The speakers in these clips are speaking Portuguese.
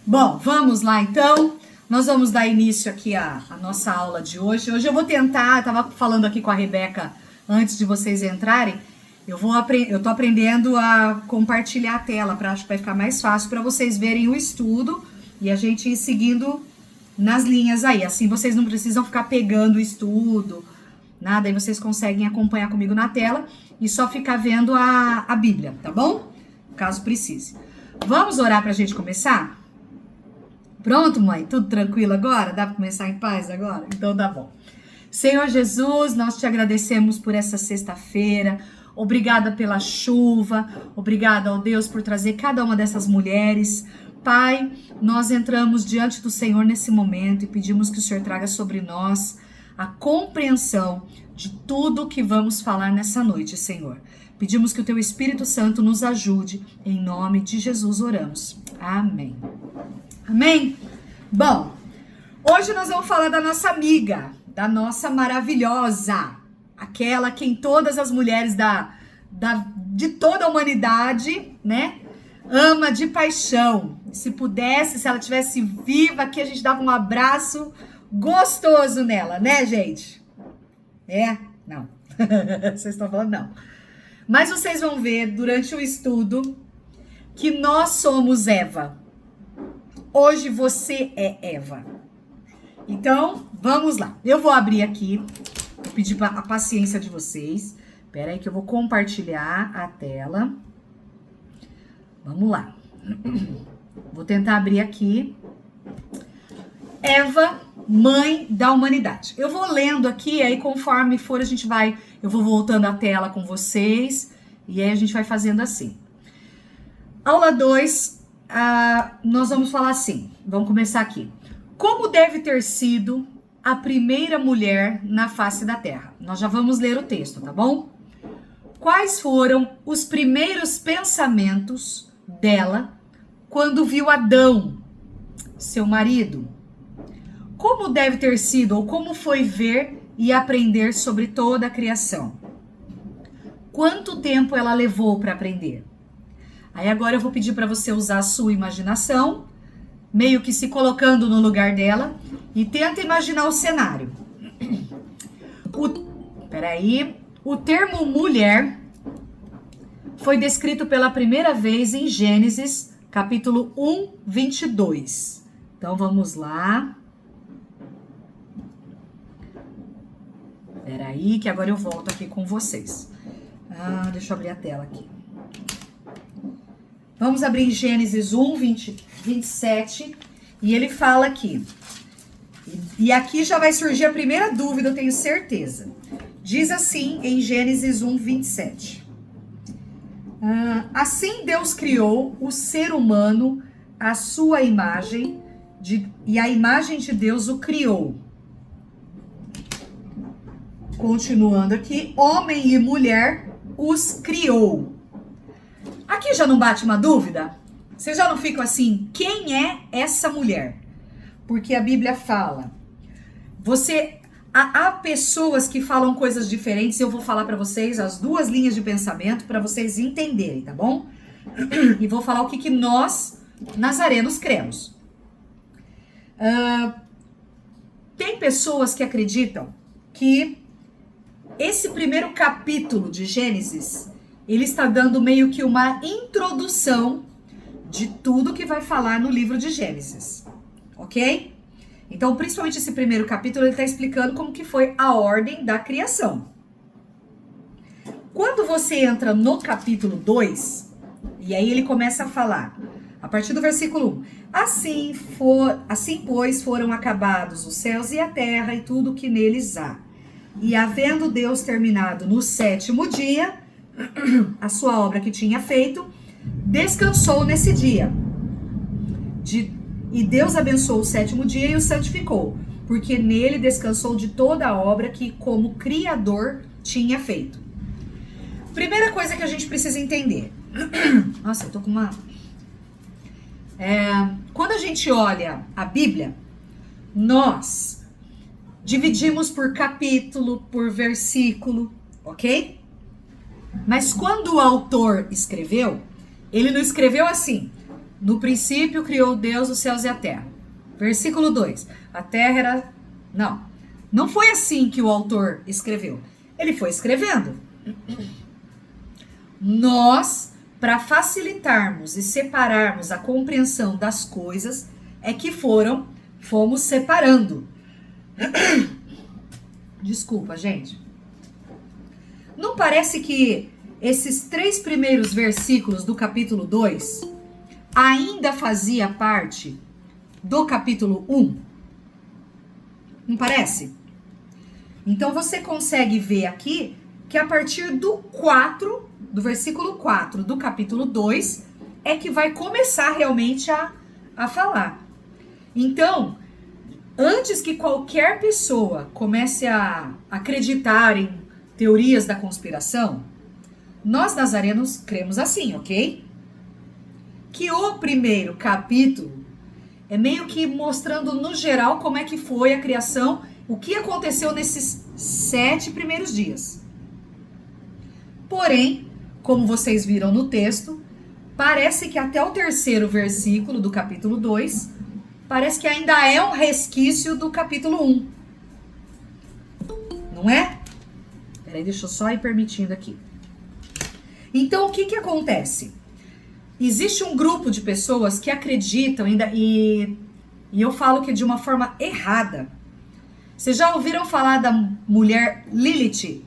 Bom, vamos lá então. Nós vamos dar início aqui à nossa aula de hoje. Hoje eu vou tentar, estava falando aqui com a Rebeca antes de vocês entrarem, eu tô aprendendo a compartilhar a tela, acho que vai ficar mais fácil para vocês verem o estudo e a gente ir seguindo nas linhas aí. Assim vocês não precisam ficar pegando o estudo, nada, aí vocês conseguem acompanhar comigo na tela e só ficar vendo a Bíblia, tá bom? Caso precise. Vamos orar para a gente começar? Pronto, mãe? Tudo tranquilo agora? Dá para começar em paz agora? Então tá bom. Senhor Jesus, nós te agradecemos por essa sexta-feira. Obrigada pela chuva. Obrigada, ó Deus, por trazer cada uma dessas mulheres. Pai, nós entramos diante do Senhor nesse momento e pedimos que o Senhor traga sobre nós a compreensão de tudo que vamos falar nessa noite, Senhor. Pedimos que o Teu Espírito Santo nos ajude. Em nome de Jesus oramos. Amém. Amém? Bom, hoje nós vamos falar da nossa amiga, da nossa maravilhosa, aquela quem todas as mulheres de toda a humanidade, né, ama de paixão. Se pudesse, se ela tivesse viva aqui, a gente dava um abraço gostoso nela, né, gente? É? Não. Vocês estão falando não. Mas vocês vão ver durante o estudo que nós somos Eva. Hoje você é Eva. Então, vamos lá. Eu vou abrir aqui, vou pedir a paciência de vocês. Espera aí que eu vou compartilhar a tela. Vamos lá. Vou tentar abrir aqui. Eva, mãe da humanidade. Eu vou lendo aqui, aí conforme for eu vou voltando a tela com vocês, e aí a gente vai fazendo assim. Aula 2. Nós vamos falar assim, vamos começar aqui. Como deve ter sido a primeira mulher na face da terra? Nós já vamos ler o texto, tá bom? Quais foram os primeiros pensamentos dela quando viu Adão, seu marido? Como deve ter sido ou como foi ver e aprender sobre toda a criação? Quanto tempo ela levou para aprender? Aí agora eu vou pedir para você usar a sua imaginação, meio que se colocando no lugar dela, e tenta imaginar o cenário. O termo mulher foi descrito pela primeira vez em Gênesis, capítulo 1, 22. Então vamos lá. Peraí, que agora eu volto aqui com vocês. Deixa eu abrir a tela aqui. Vamos abrir em Gênesis 1, 27, e ele fala aqui. E aqui já vai surgir a primeira dúvida, eu tenho certeza. Diz assim em Gênesis 1, 27. Assim Deus criou o ser humano à sua imagem, e a imagem de Deus o criou. Continuando aqui, homem e mulher os criou. Aqui já não bate uma dúvida? Vocês já não ficam assim, quem é essa mulher? Porque a Bíblia fala, há pessoas que falam coisas diferentes, eu vou falar para vocês as duas linhas de pensamento para vocês entenderem, tá bom? E vou falar o que nós, nazarenos, cremos. Tem pessoas que acreditam que esse primeiro capítulo de Gênesis, ele está dando meio que uma introdução de tudo que vai falar no livro de Gênesis, ok? Então, principalmente esse primeiro capítulo, ele está explicando como que foi a ordem da criação. Quando você entra no capítulo 2, e aí ele começa a falar, a partir do versículo 1, assim, pois, foram acabados os céus e a terra e tudo que neles há. E havendo Deus terminado no 7º dia, a sua obra que tinha feito, descansou nesse dia. E Deus abençoou o 7º dia e o santificou, porque nele descansou de toda a obra que, como Criador, tinha feito. Primeira coisa que a gente precisa entender. Nossa, eu tô com uma... Quando a gente olha a Bíblia, nós dividimos por capítulo, por versículo, ok? Mas quando o autor escreveu, ele não escreveu assim: No princípio criou Deus os céus e a terra. Versículo 2. A terra era... Não foi assim que o autor escreveu. Ele foi escrevendo. Nós, para facilitarmos e separarmos a compreensão das coisas, é que fomos separando. Desculpa, gente. Não parece que esses 3 primeiros versículos do capítulo 2 ainda fazia parte do capítulo 1? Não parece? Então você consegue ver aqui que a partir do versículo 4 do capítulo 2 é que vai começar realmente a falar. Então, antes que qualquer pessoa comece a acreditar em teorias da conspiração, nós nazarenos cremos assim, ok? Que o primeiro capítulo é meio que mostrando no geral como é que foi a criação, o que aconteceu nesses 7 primeiros dias. Porém, como vocês viram no texto, parece que até o 3º versículo do capítulo 2, parece que ainda é um resquício do capítulo 1. Não é? Peraí, deixa eu só ir permitindo aqui. Então, o que acontece? Existe um grupo de pessoas que acreditam e eu falo que de uma forma errada. Vocês já ouviram falar da mulher Lilith?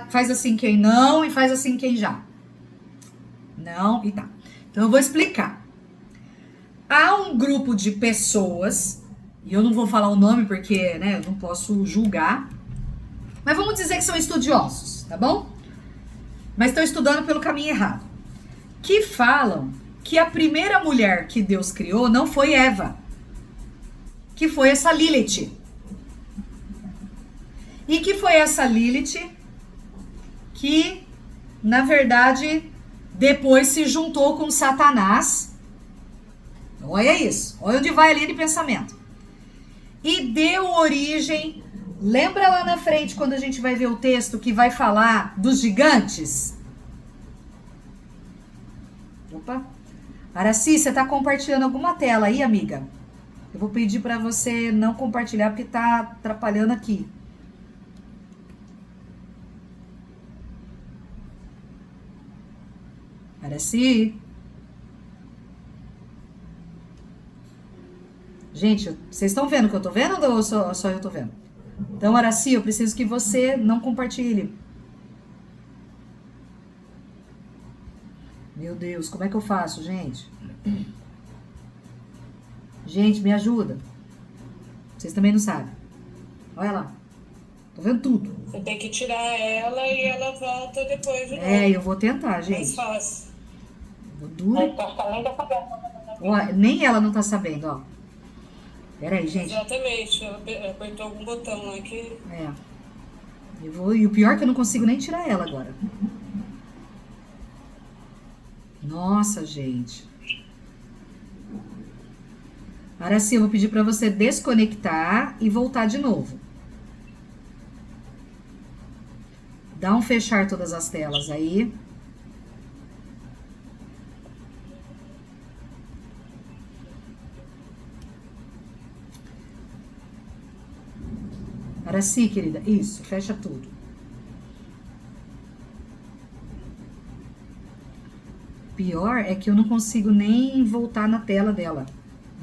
Faz assim quem não e faz assim quem já. Não e tá. Então eu vou explicar. Há um grupo de pessoas, e eu não vou falar o nome porque, né, eu não posso julgar, mas vamos dizer que são estudiosos, tá bom? Mas estão estudando pelo caminho errado. Que falam que a primeira mulher que Deus criou não foi Eva, que foi essa Lilith. E que foi essa Lilith que, na verdade, depois se juntou com Satanás. Olha isso, olha onde vai a linha de pensamento. E deu origem... Lembra lá na frente, quando a gente vai ver o texto que vai falar dos gigantes? Opa. Araci, você tá compartilhando alguma tela aí, amiga? Eu vou pedir para você não compartilhar porque tá atrapalhando aqui. Araci? Gente, vocês estão vendo o que eu tô vendo ou só eu tô vendo? Então, Araci, eu preciso que você não compartilhe. Meu Deus, como é que eu faço, gente? Gente, me ajuda. Vocês também não sabem. Olha lá. Tô vendo tudo. Você tem que tirar ela e ela volta depois de novo. Eu vou tentar, gente. Mais fácil. Duro. Ó, nem ela não tá sabendo, ó. Peraí, gente. Exatamente. Ela apertou algum botão aqui. E o pior é que eu não consigo nem tirar ela agora. Nossa, gente. Araci, eu vou pedir pra você desconectar e voltar de novo. Dá um fechar todas as telas aí. Araci, querida, isso, fecha tudo. Pior é que eu não consigo nem voltar na tela dela.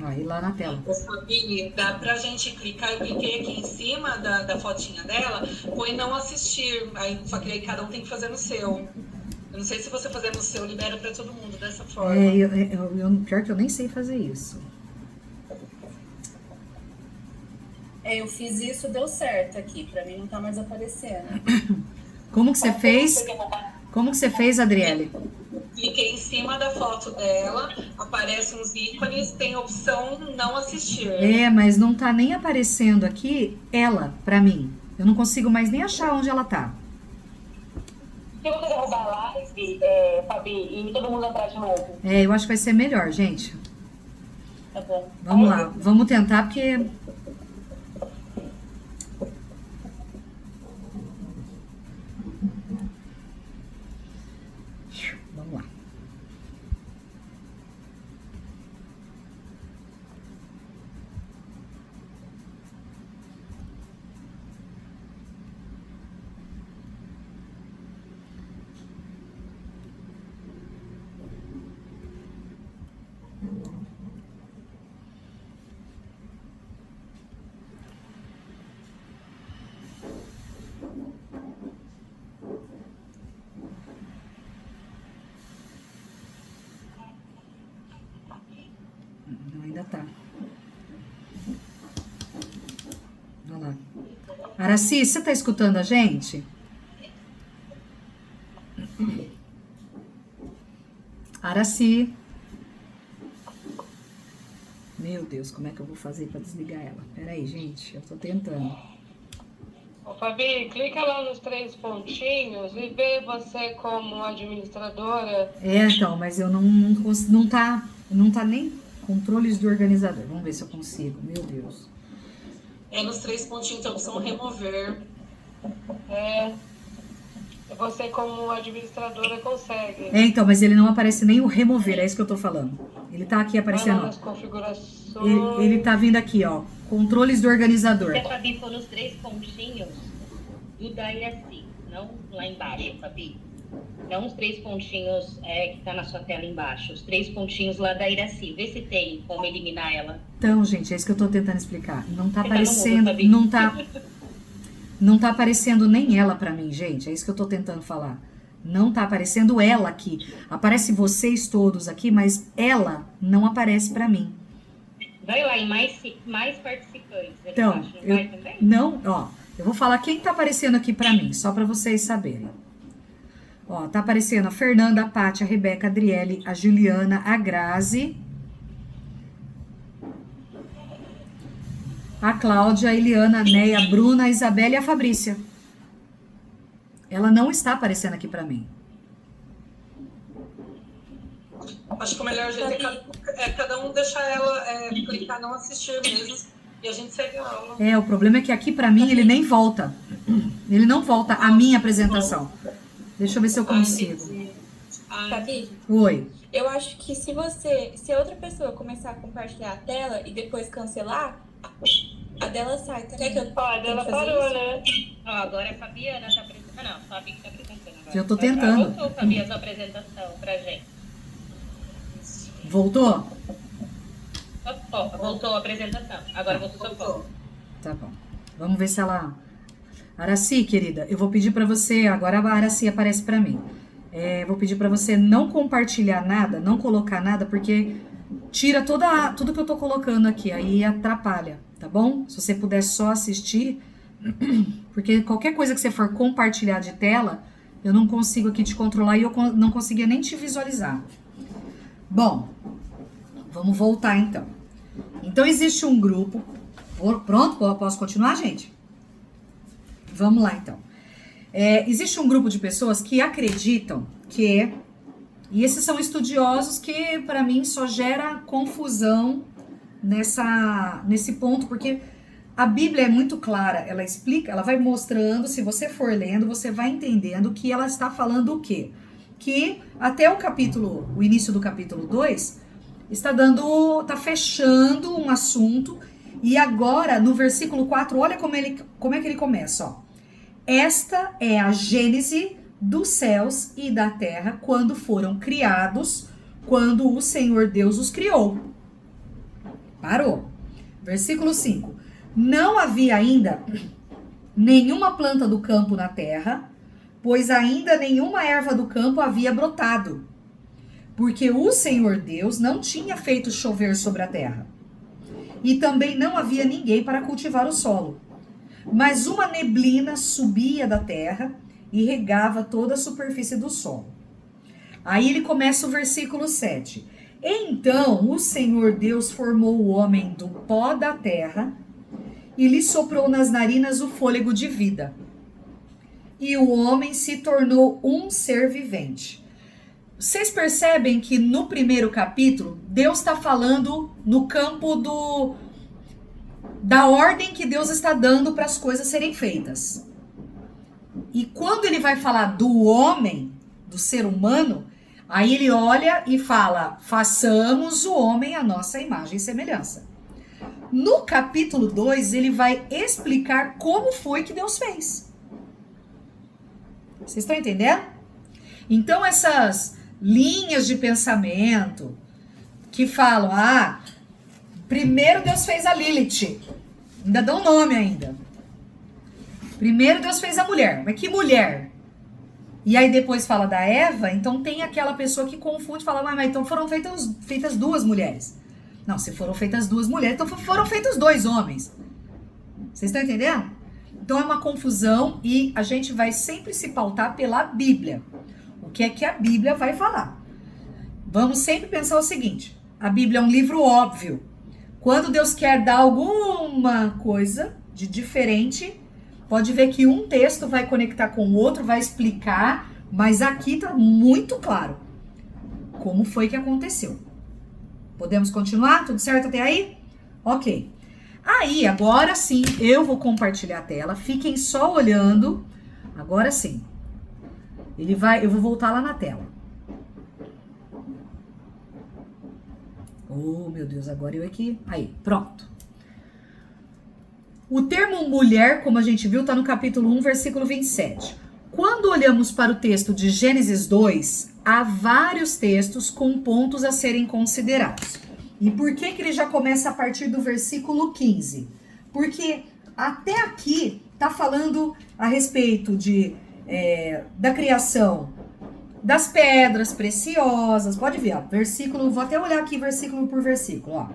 Aí lá na tela. Fabi, dá pra gente clicar, eu cliquei aqui em cima da fotinha dela, põe não assistir, aí, só que aí cada um tem que fazer no seu. Eu não sei se você fazer no seu, libera pra todo mundo dessa forma. Pior que eu nem sei fazer isso. Eu fiz isso, deu certo aqui, pra mim não tá mais aparecendo. Como que você fez? Como que você fez, Adriele? Cliquei em cima da foto dela, aparecem uns ícones, tem a opção não assistir. Mas não tá nem aparecendo aqui ela, pra mim. Eu não consigo mais nem achar onde ela tá. Se você derrubar a live, Fabi, e todo mundo entrar de novo. Eu acho que vai ser melhor, gente. Tá bom. Vamos lá, vamos tentar, porque... Vamos lá. ainda tá. Olha lá. Araci, você tá escutando a gente? Araci. Meu Deus, como é que eu vou fazer pra desligar ela? Peraí, gente, eu tô tentando. Ô, Fabi, clica lá nos 3 pontinhos e vê você como administradora. Então, mas eu não tá nem controles do organizador. Vamos ver se eu consigo. Meu Deus. É nos 3 pontinhos, a opção remover. Você como administradora consegue. Então, mas ele não aparece nem o remover, é isso que eu tô falando. Ele tá aqui Vai aparecendo, lá nas ó. configurações. Ele tá vindo aqui, ó. Controles do organizador. Se a Fabi for nos 3 pontinhos do da IRC, não lá embaixo, Fabi. Não os 3 pontinhos que tá na sua tela embaixo. Os 3 pontinhos lá da Iraci. Vê se tem como eliminar ela. Então, gente, é isso que eu tô tentando explicar. Não tá Você tá no aparecendo, mundo, Fabi. não tá aparecendo nem ela pra mim, gente. É isso que eu tô tentando falar. Não tá aparecendo ela aqui. Aparece vocês todos aqui, mas ela não aparece pra mim. Vai lá em mais participantes. Ali Então, embaixo. Não vai também? não, ó, eu vou falar quem tá aparecendo aqui pra mim, só pra vocês saberem. Ó, tá aparecendo a Fernanda, a Pátia, a Rebeca, a Adriele, a Juliana, a Grazi, a Cláudia, a Eliana, a Neia, a Bruna, a Isabela e a Fabrícia. Ela não está aparecendo aqui pra mim. Acho que o melhor jeito é cada um deixar ela clicar não assistir mesmo e a gente segue a aula. O problema é que aqui pra mim ele nem volta. Ele não volta a minha apresentação. Deixa eu ver se eu consigo. Fabi, Oi. eu acho que se outra pessoa começar a compartilhar a tela e depois cancelar, a dela sai. Quer que eu Ó, ela fazer parou, isso? né? Ó, agora a Fabiana tá apresentando. Não, a Fabi que tá apresentando agora. Eu tô tentando. Voltou, Fabi, a sua apresentação pra gente. Voltou? Ó, voltou a apresentação. Agora voltou seu foco. Tá bom. Vamos ver se ela... Araci, querida, eu vou pedir pra você... Agora a Araci aparece pra mim. Vou pedir pra você não compartilhar nada, não colocar nada, porque tira tudo que eu tô colocando aqui, aí atrapalha, tá bom? Se você puder só assistir, porque qualquer coisa que você for compartilhar de tela, eu não consigo aqui te controlar e eu não conseguia nem te visualizar. Bom, vamos voltar então. Então existe um grupo... Pronto? Posso continuar, gente? Vamos lá, então. Existe um grupo de pessoas que acreditam que... E esses são estudiosos que, para mim, só gera confusão nesse ponto, porque a Bíblia é muito clara. Ela explica, ela vai mostrando, se você for lendo, você vai entendendo que ela está falando o quê? Que até o início do capítulo 2, está fechando um assunto. E agora, no versículo 4, olha como é que ele começa, ó. Esta é a gênese dos céus e da terra quando foram criados, quando o Senhor Deus os criou. Parou. Versículo 5. Não havia ainda nenhuma planta do campo na terra, pois ainda nenhuma erva do campo havia brotado, porque o Senhor Deus não tinha feito chover sobre a terra. E também não havia ninguém para cultivar o solo. Mas uma neblina subia da terra e regava toda a superfície do solo. Aí ele começa o versículo 7. Então o Senhor Deus formou o homem do pó da terra e lhe soprou nas narinas o fôlego de vida. E o homem se tornou um ser vivente. Vocês percebem que no primeiro capítulo, Deus está falando no campo da ordem que Deus está dando para as coisas serem feitas. E quando ele vai falar do homem, do ser humano, aí ele olha e fala, façamos o homem à nossa imagem e semelhança. No capítulo 2, ele vai explicar como foi que Deus fez. Vocês estão entendendo? Então essas linhas de pensamento que falam, primeiro Deus fez a Lilith, ainda dá um nome ainda. Primeiro Deus fez a mulher, mas que mulher? E aí depois fala da Eva, então tem aquela pessoa que confunde e fala, mas então foram feitas 2 mulheres. Não, se foram feitas 2 mulheres, então foram feitos 2 homens. Vocês estão entendendo? Então é uma confusão e a gente vai sempre se pautar pela Bíblia. O que é que a Bíblia vai falar? Vamos sempre pensar o seguinte: a Bíblia é um livro óbvio. Quando Deus quer dar alguma coisa de diferente, pode ver que um texto vai conectar com o outro, vai explicar, mas aqui está muito claro como foi que aconteceu. Podemos continuar? Tudo certo até aí? Ok. Aí, agora sim, eu vou compartilhar a tela. Fiquem só olhando. Agora sim. Eu vou voltar lá na tela. Oh, meu Deus, agora eu aqui. Aí, pronto. O termo mulher, como a gente viu, está no capítulo 1, versículo 27. Quando olhamos para o texto de Gênesis 2, há vários textos com pontos a serem considerados. E por que ele já começa a partir do versículo 15? Porque até aqui está falando a respeito da criação das pedras preciosas. Pode ver, ó, versículo, vou até olhar aqui versículo por versículo, ó.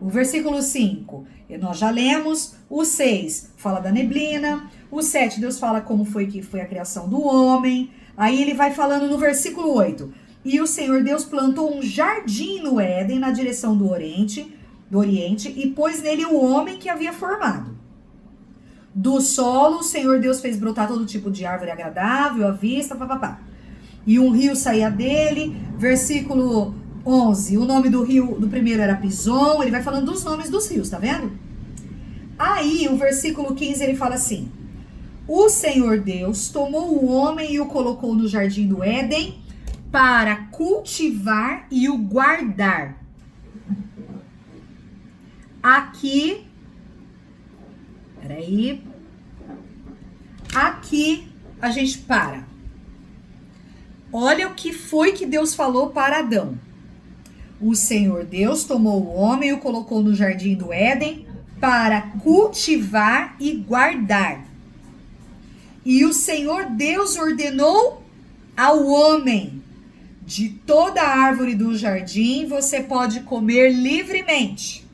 O versículo 5, nós já lemos. O 6 fala da neblina. O 7, Deus fala como foi a criação do homem. Aí ele vai falando no versículo 8. E o Senhor Deus plantou um jardim no Éden, na direção do Oriente, e pôs nele o homem que havia formado. Do solo, o Senhor Deus fez brotar todo tipo de árvore agradável à vista, papapá. E um rio saía dele. Versículo 11, o nome do rio, do primeiro era Pison. Ele vai falando dos nomes dos rios, tá vendo? Aí, o versículo 15, ele fala assim: o Senhor Deus tomou o homem e o colocou no jardim do Éden para cultivar e o guardar. Aqui, peraí, aqui a gente para. Olha o que foi que Deus falou para Adão. O Senhor Deus tomou o homem e o colocou no jardim do Éden para cultivar e guardar. E o Senhor Deus ordenou ao homem: de toda a árvore do jardim você pode comer livremente,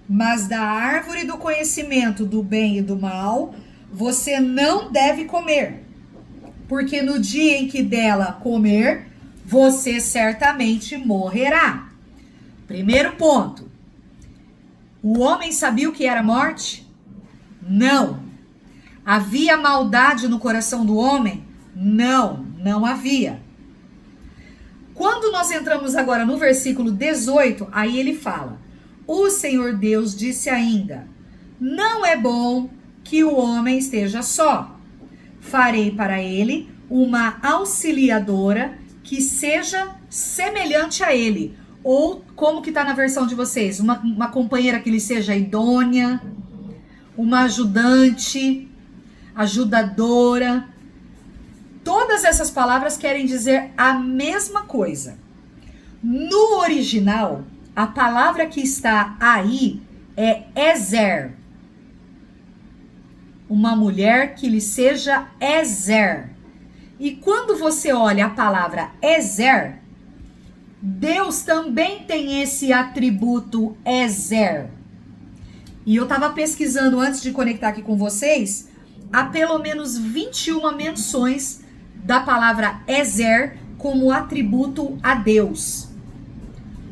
mas da árvore do conhecimento do bem e do mal você não deve comer, porque no dia em que dela comer, você certamente morrerá. Primeiro ponto. O homem sabia o que era morte? Não. Havia maldade no coração do homem? Não, não havia. Quando nós entramos agora no versículo 18, aí ele fala: o Senhor Deus disse ainda: não é bom que o homem esteja só. Farei para ele uma auxiliadora que seja semelhante a ele. Ou, como que está na versão de vocês? Uma companheira que lhe seja idônea, uma ajudante, ajudadora. Todas essas palavras querem dizer a mesma coisa. No original, a palavra que está aí é Ezer. Uma mulher que lhe seja Ezer. E quando você olha a palavra Ezer, Deus também tem esse atributo Ezer. E eu estava pesquisando antes de conectar aqui com vocês, há pelo menos 21 menções da palavra Ezer como atributo a Deus.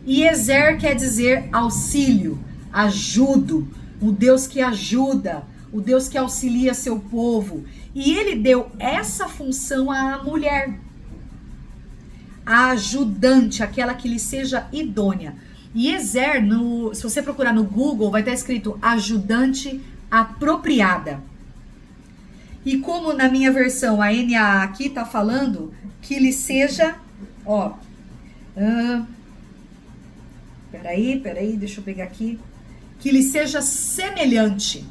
E Ezer quer dizer auxílio, ajudo, o Deus que ajuda, o Deus que auxilia seu povo. E ele deu essa função à mulher, a ajudante, aquela que lhe seja idônea. E Ezer, se você procurar no Google, vai estar escrito ajudante apropriada. E como na minha versão, a NAA aqui está falando que lhe seja, ó, peraí, deixa eu pegar aqui, que lhe seja semelhante.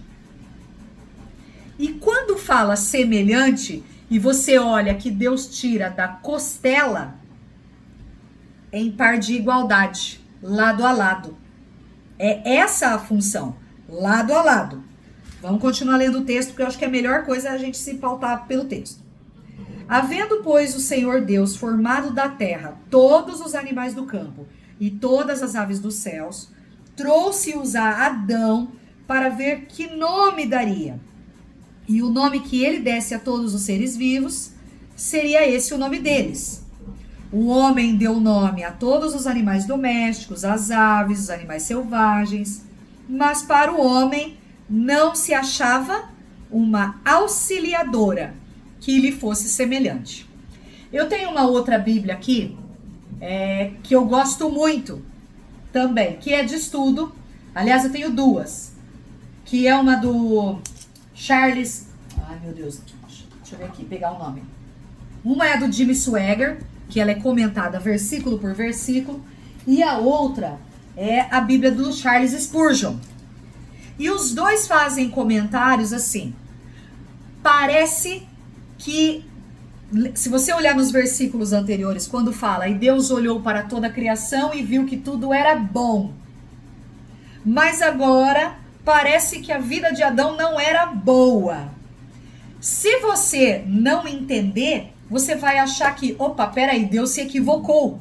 E quando fala semelhante, e você olha que Deus tira da costela, em par de igualdade, lado a lado. É essa a função, lado a lado. Vamos continuar lendo o texto, porque eu acho que a melhor coisa é a gente se pautar pelo texto. Havendo, pois, o Senhor Deus formado da terra todos os animais do campo e todas as aves dos céus, trouxe-os a Adão para ver que nome daria. E o nome que ele desse a todos os seres vivos, seria esse o nome deles. O homem deu nome a todos os animais domésticos, às aves, os animais selvagens, mas para o homem não se achava uma auxiliadora que lhe fosse semelhante. Eu tenho uma outra Bíblia aqui, que eu gosto muito também, que é de estudo. Aliás, eu tenho duas, que é uma do Charles... Ai, meu Deus, deixa eu ver aqui, pegar o nome. Uma é a do Jimmy Swaggart, que ela é comentada versículo por versículo, e a outra é a Bíblia do Charles Spurgeon. E os dois fazem comentários assim. Parece que, se você olhar nos versículos anteriores, quando fala, e Deus olhou para toda a criação e viu que tudo era bom. Mas agora, parece que a vida de Adão não era boa. Se você não entender, você vai achar que, opa, peraí, Deus se equivocou.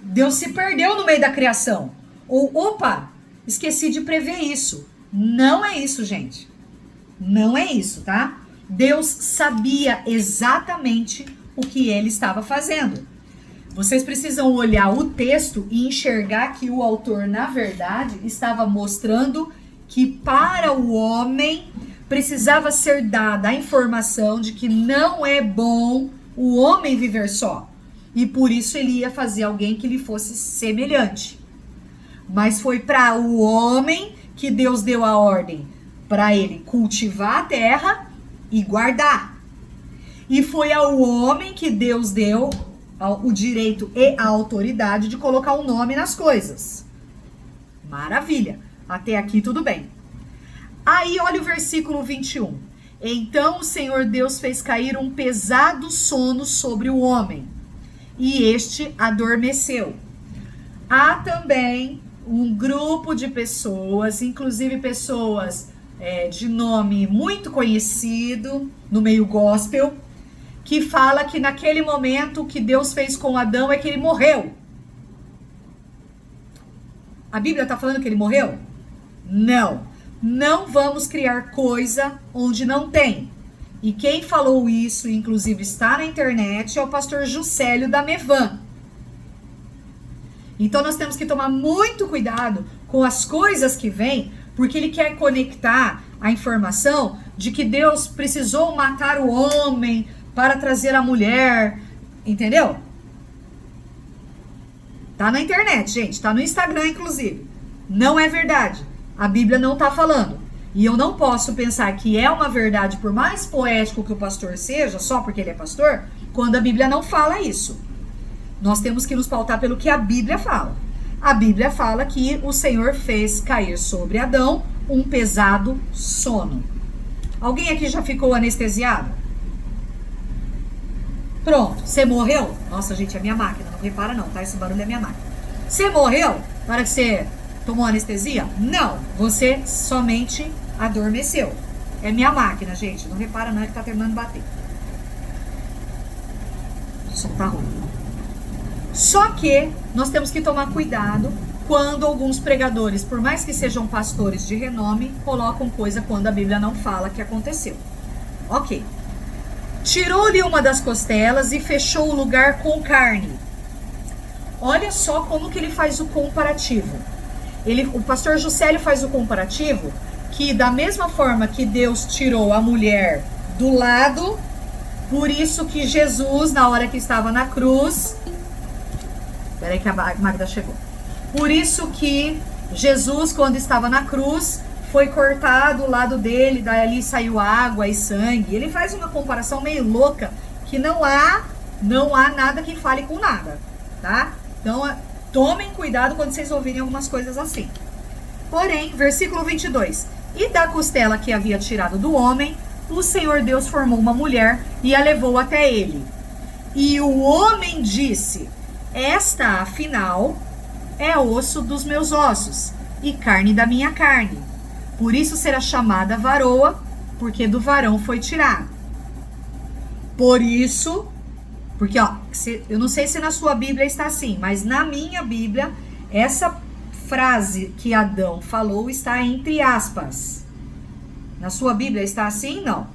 Deus se perdeu no meio da criação. Ou, opa, esqueci de prever isso. Não é isso, gente. Não é isso, tá? Deus sabia exatamente o que ele estava fazendo. Vocês precisam olhar o texto e enxergar que o autor, na verdade, estava mostrando que para o homem precisava ser dada a informação de que não é bom o homem viver só. E por isso ele ia fazer alguém que lhe fosse semelhante. Mas foi para o homem que Deus deu a ordem para ele cultivar a terra e guardar. E foi ao homem que Deus deu o direito e a autoridade de colocar um nome nas coisas. Maravilha. Até aqui tudo bem. Aí olha o versículo 21. Então o Senhor Deus fez cair um pesado sono sobre o homem, e este adormeceu. Há também um grupo de pessoas, inclusive pessoas de nome muito conhecido no meio gospel, que fala que naquele momento o que Deus fez com Adão é que ele morreu. A Bíblia está falando que ele morreu? Não. Não vamos criar coisa onde não tem. E quem falou isso, inclusive está na internet, é o pastor Juscelio da Mevan. Então nós temos que tomar muito cuidado com as coisas que vêm, porque ele quer conectar a informação de que Deus precisou matar o homem para trazer a mulher, entendeu? Tá na internet, gente, tá no Instagram, inclusive. Não é verdade. A Bíblia não tá falando. E eu não posso pensar que é uma verdade, por mais poético que o pastor seja, só porque ele é pastor, quando a Bíblia não fala isso. Nós temos que nos pautar pelo que a Bíblia fala. A Bíblia fala que o Senhor fez cair sobre Adão um pesado sono. Alguém aqui já ficou anestesiado? Pronto, você morreu? Nossa, gente, é minha máquina, não repara não, tá? Esse barulho é minha máquina. Você morreu para que você tomou anestesia? Não, você somente adormeceu. É minha máquina, gente, não repara não, é que tá terminando de bater. O som tá ruim. Só que nós temos que tomar cuidado quando alguns pregadores, por mais que sejam pastores de renome, colocam coisa quando a Bíblia não fala que aconteceu. Ok. Tirou-lhe uma das costelas e fechou o lugar com carne. Olha só como que ele faz o comparativo. O pastor Juscelio faz o comparativo que da mesma forma que Deus tirou a mulher do lado, por isso que Jesus, na hora que estava na cruz... Peraí que a Magda chegou. Por isso que Jesus, quando estava na cruz, foi cortado o lado dele, dali saiu água e sangue. Ele faz uma comparação meio louca, que não há nada que fale com nada, tá? Então, tomem cuidado quando vocês ouvirem algumas coisas assim. Porém, versículo 22. E da costela que havia tirado do homem, o Senhor Deus formou uma mulher e a levou até ele. E o homem disse... Esta, afinal, é osso dos meus ossos e carne da minha carne. Por isso será chamada varoa, porque do varão foi tirado. Por isso, porque ó, eu não sei se na sua Bíblia está assim, mas na minha Bíblia Essa frase que Adão falou está entre aspas. Na sua Bíblia está assim? Não.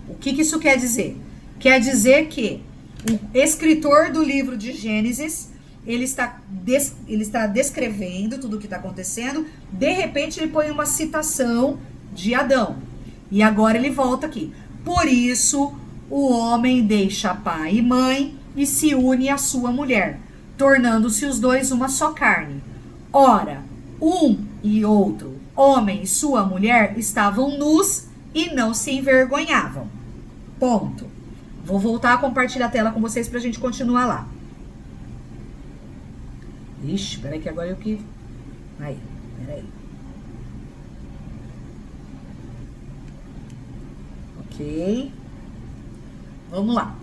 O que isso quer dizer? Quer dizer que o escritor do livro de Gênesis, ele está descrevendo tudo o que está acontecendo. De repente, ele põe uma citação de Adão. E agora ele volta aqui. Por isso, o homem deixa pai e mãe e se une à sua mulher, tornando-se os dois uma só carne. Ora, um e outro, homem e sua mulher, estavam nus e não se envergonhavam. Ponto. Vou voltar a compartilhar a tela com vocês pra gente continuar lá. Ixi, peraí que agora eu que... Aí, peraí. Ok. Vamos lá.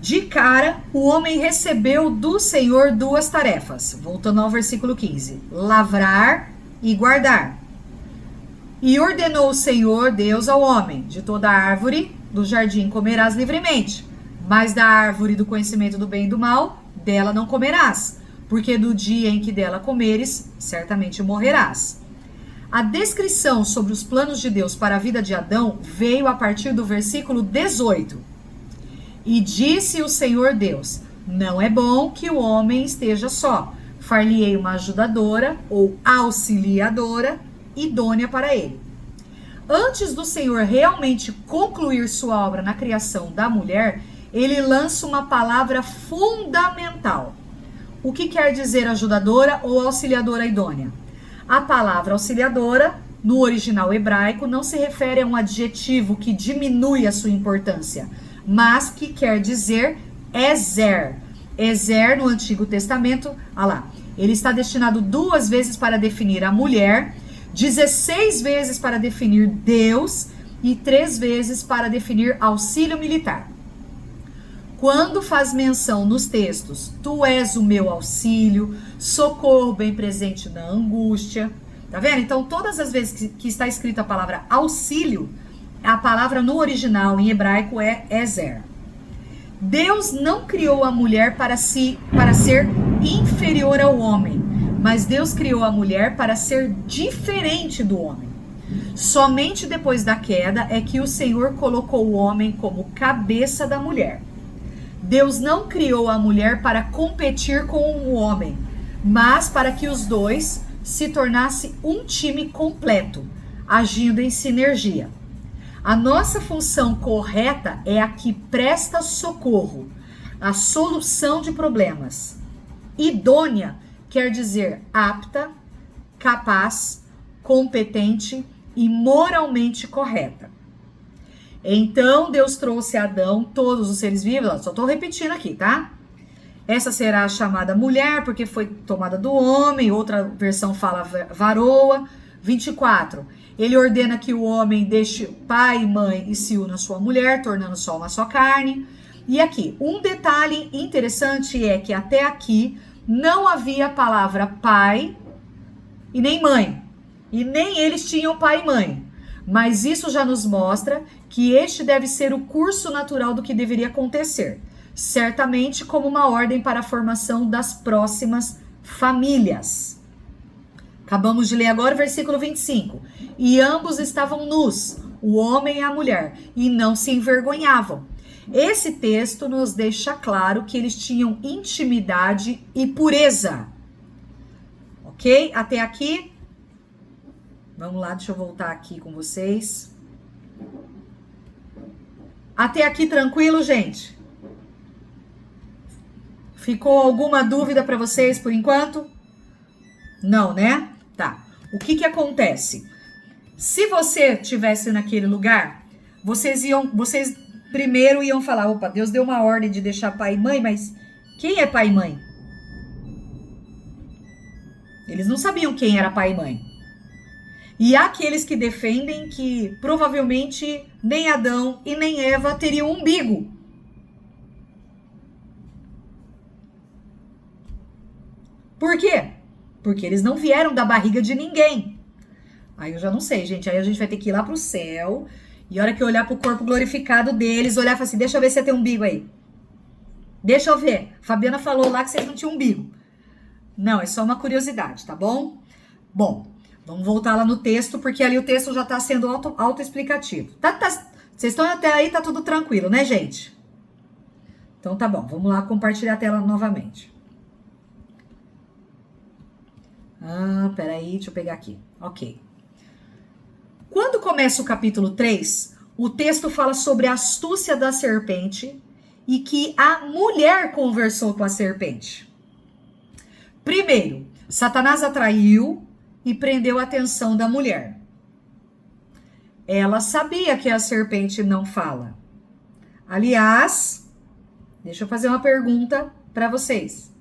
De cara, o homem recebeu do Senhor duas tarefas. Voltando ao versículo 15. Lavrar e guardar. E ordenou o Senhor Deus ao homem: de toda árvore do jardim comerás livremente, mas da árvore do conhecimento do bem e do mal, dela não comerás, porque do dia em que dela comeres, certamente morrerás. A descrição sobre os planos de Deus para a vida de Adão veio a partir do versículo 18. E disse o Senhor Deus: não é bom que o homem esteja só. Far-lhe-ei uma ajudadora ou auxiliadora idônea para ele. Antes do Senhor realmente concluir sua obra na criação da mulher, ele lança uma palavra fundamental. O que quer dizer ajudadora ou auxiliadora idônea? A palavra auxiliadora, no original hebraico, não se refere a um adjetivo que diminui a sua importância, mas que quer dizer ezer. Ezer, no Antigo Testamento, ele está destinado 2 vezes para definir a mulher, 16 vezes para definir Deus e 3 vezes para definir auxílio militar. Quando faz menção nos textos, tu és o meu auxílio, socorro bem presente na angústia, tá vendo? Então, todas as vezes que está escrita a palavra auxílio, a palavra no original em hebraico é ezer. Deus não criou a mulher para ser inferior ao homem, mas Deus criou a mulher para ser diferente do homem. Somente depois da queda é que o Senhor colocou o homem como cabeça da mulher. Deus não criou a mulher para competir com o homem, mas para que os dois se tornassem um time completo, agindo em sinergia. A nossa função correta é a que presta socorro, a solução de problemas. Idônea quer dizer apta, capaz, competente e moralmente correta. Então Deus trouxe a Adão, todos os seres vivos, só estou repetindo aqui, tá? Essa será chamada mulher porque foi tomada do homem, outra versão fala varoa. 24. Ele ordena que o homem deixe pai e mãe e se una à sua mulher, tornando só uma só carne. E aqui, um detalhe interessante é que até aqui não havia a palavra pai e nem mãe. E nem eles tinham pai e mãe. Mas isso já nos mostra que este deve ser o curso natural do que deveria acontecer. Certamente como uma ordem para a formação das próximas famílias. Acabamos de ler agora o versículo 25. E ambos estavam nus, o homem e a mulher, e não se envergonhavam. Esse texto nos deixa claro que eles tinham intimidade e pureza. Ok? Até aqui? Vamos lá, deixa eu voltar aqui com vocês. Até aqui tranquilo, gente? Ficou alguma dúvida para vocês por enquanto? Não, né? Tá. O que acontece? Se você estivesse naquele lugar, vocês primeiro iam falar, opa, Deus deu uma ordem de deixar pai e mãe, mas quem é pai e mãe? Eles não sabiam quem era pai e mãe. E há aqueles que defendem que provavelmente nem Adão e nem Eva teriam umbigo. Por quê? Porque eles não vieram da barriga de ninguém. Aí eu já não sei, gente. Aí a gente vai ter que ir lá pro céu E a hora que eu olhar pro corpo glorificado deles, olhar e falar assim, deixa eu ver se você tem umbigo aí. Deixa eu ver. Fabiana falou lá que vocês não tinham umbigo. Não, é só uma curiosidade, tá bom? Bom, vamos voltar lá no texto, porque ali o texto já tá sendo autoexplicativo. Vocês estão até aí, tá tudo tranquilo, né, gente? Então tá bom, vamos lá compartilhar a tela novamente. Peraí, deixa eu pegar aqui. Ok. Quando começa o capítulo 3, o texto fala sobre a astúcia da serpente e que a mulher conversou com a serpente. Primeiro, Satanás atraiu e prendeu a atenção da mulher. Ela sabia que a serpente não fala. Aliás, deixa eu fazer uma pergunta para vocês.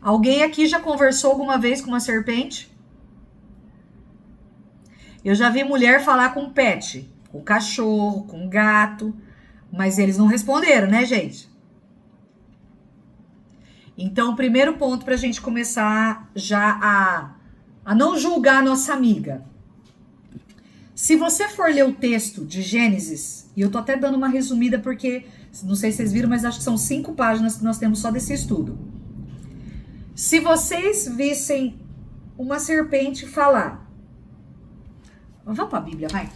Alguém aqui já conversou alguma vez com uma serpente? Eu já vi mulher falar com pet, com cachorro, com gato, mas eles não responderam, né, gente? Então, o primeiro ponto para a gente começar já a não julgar a nossa amiga. Se você for ler o texto de Gênesis, e eu tô até dando uma resumida porque, não sei se vocês viram, mas acho que são 5 páginas que nós temos só desse estudo. Se vocês vissem uma serpente falar... Vamos para a Bíblia, vai.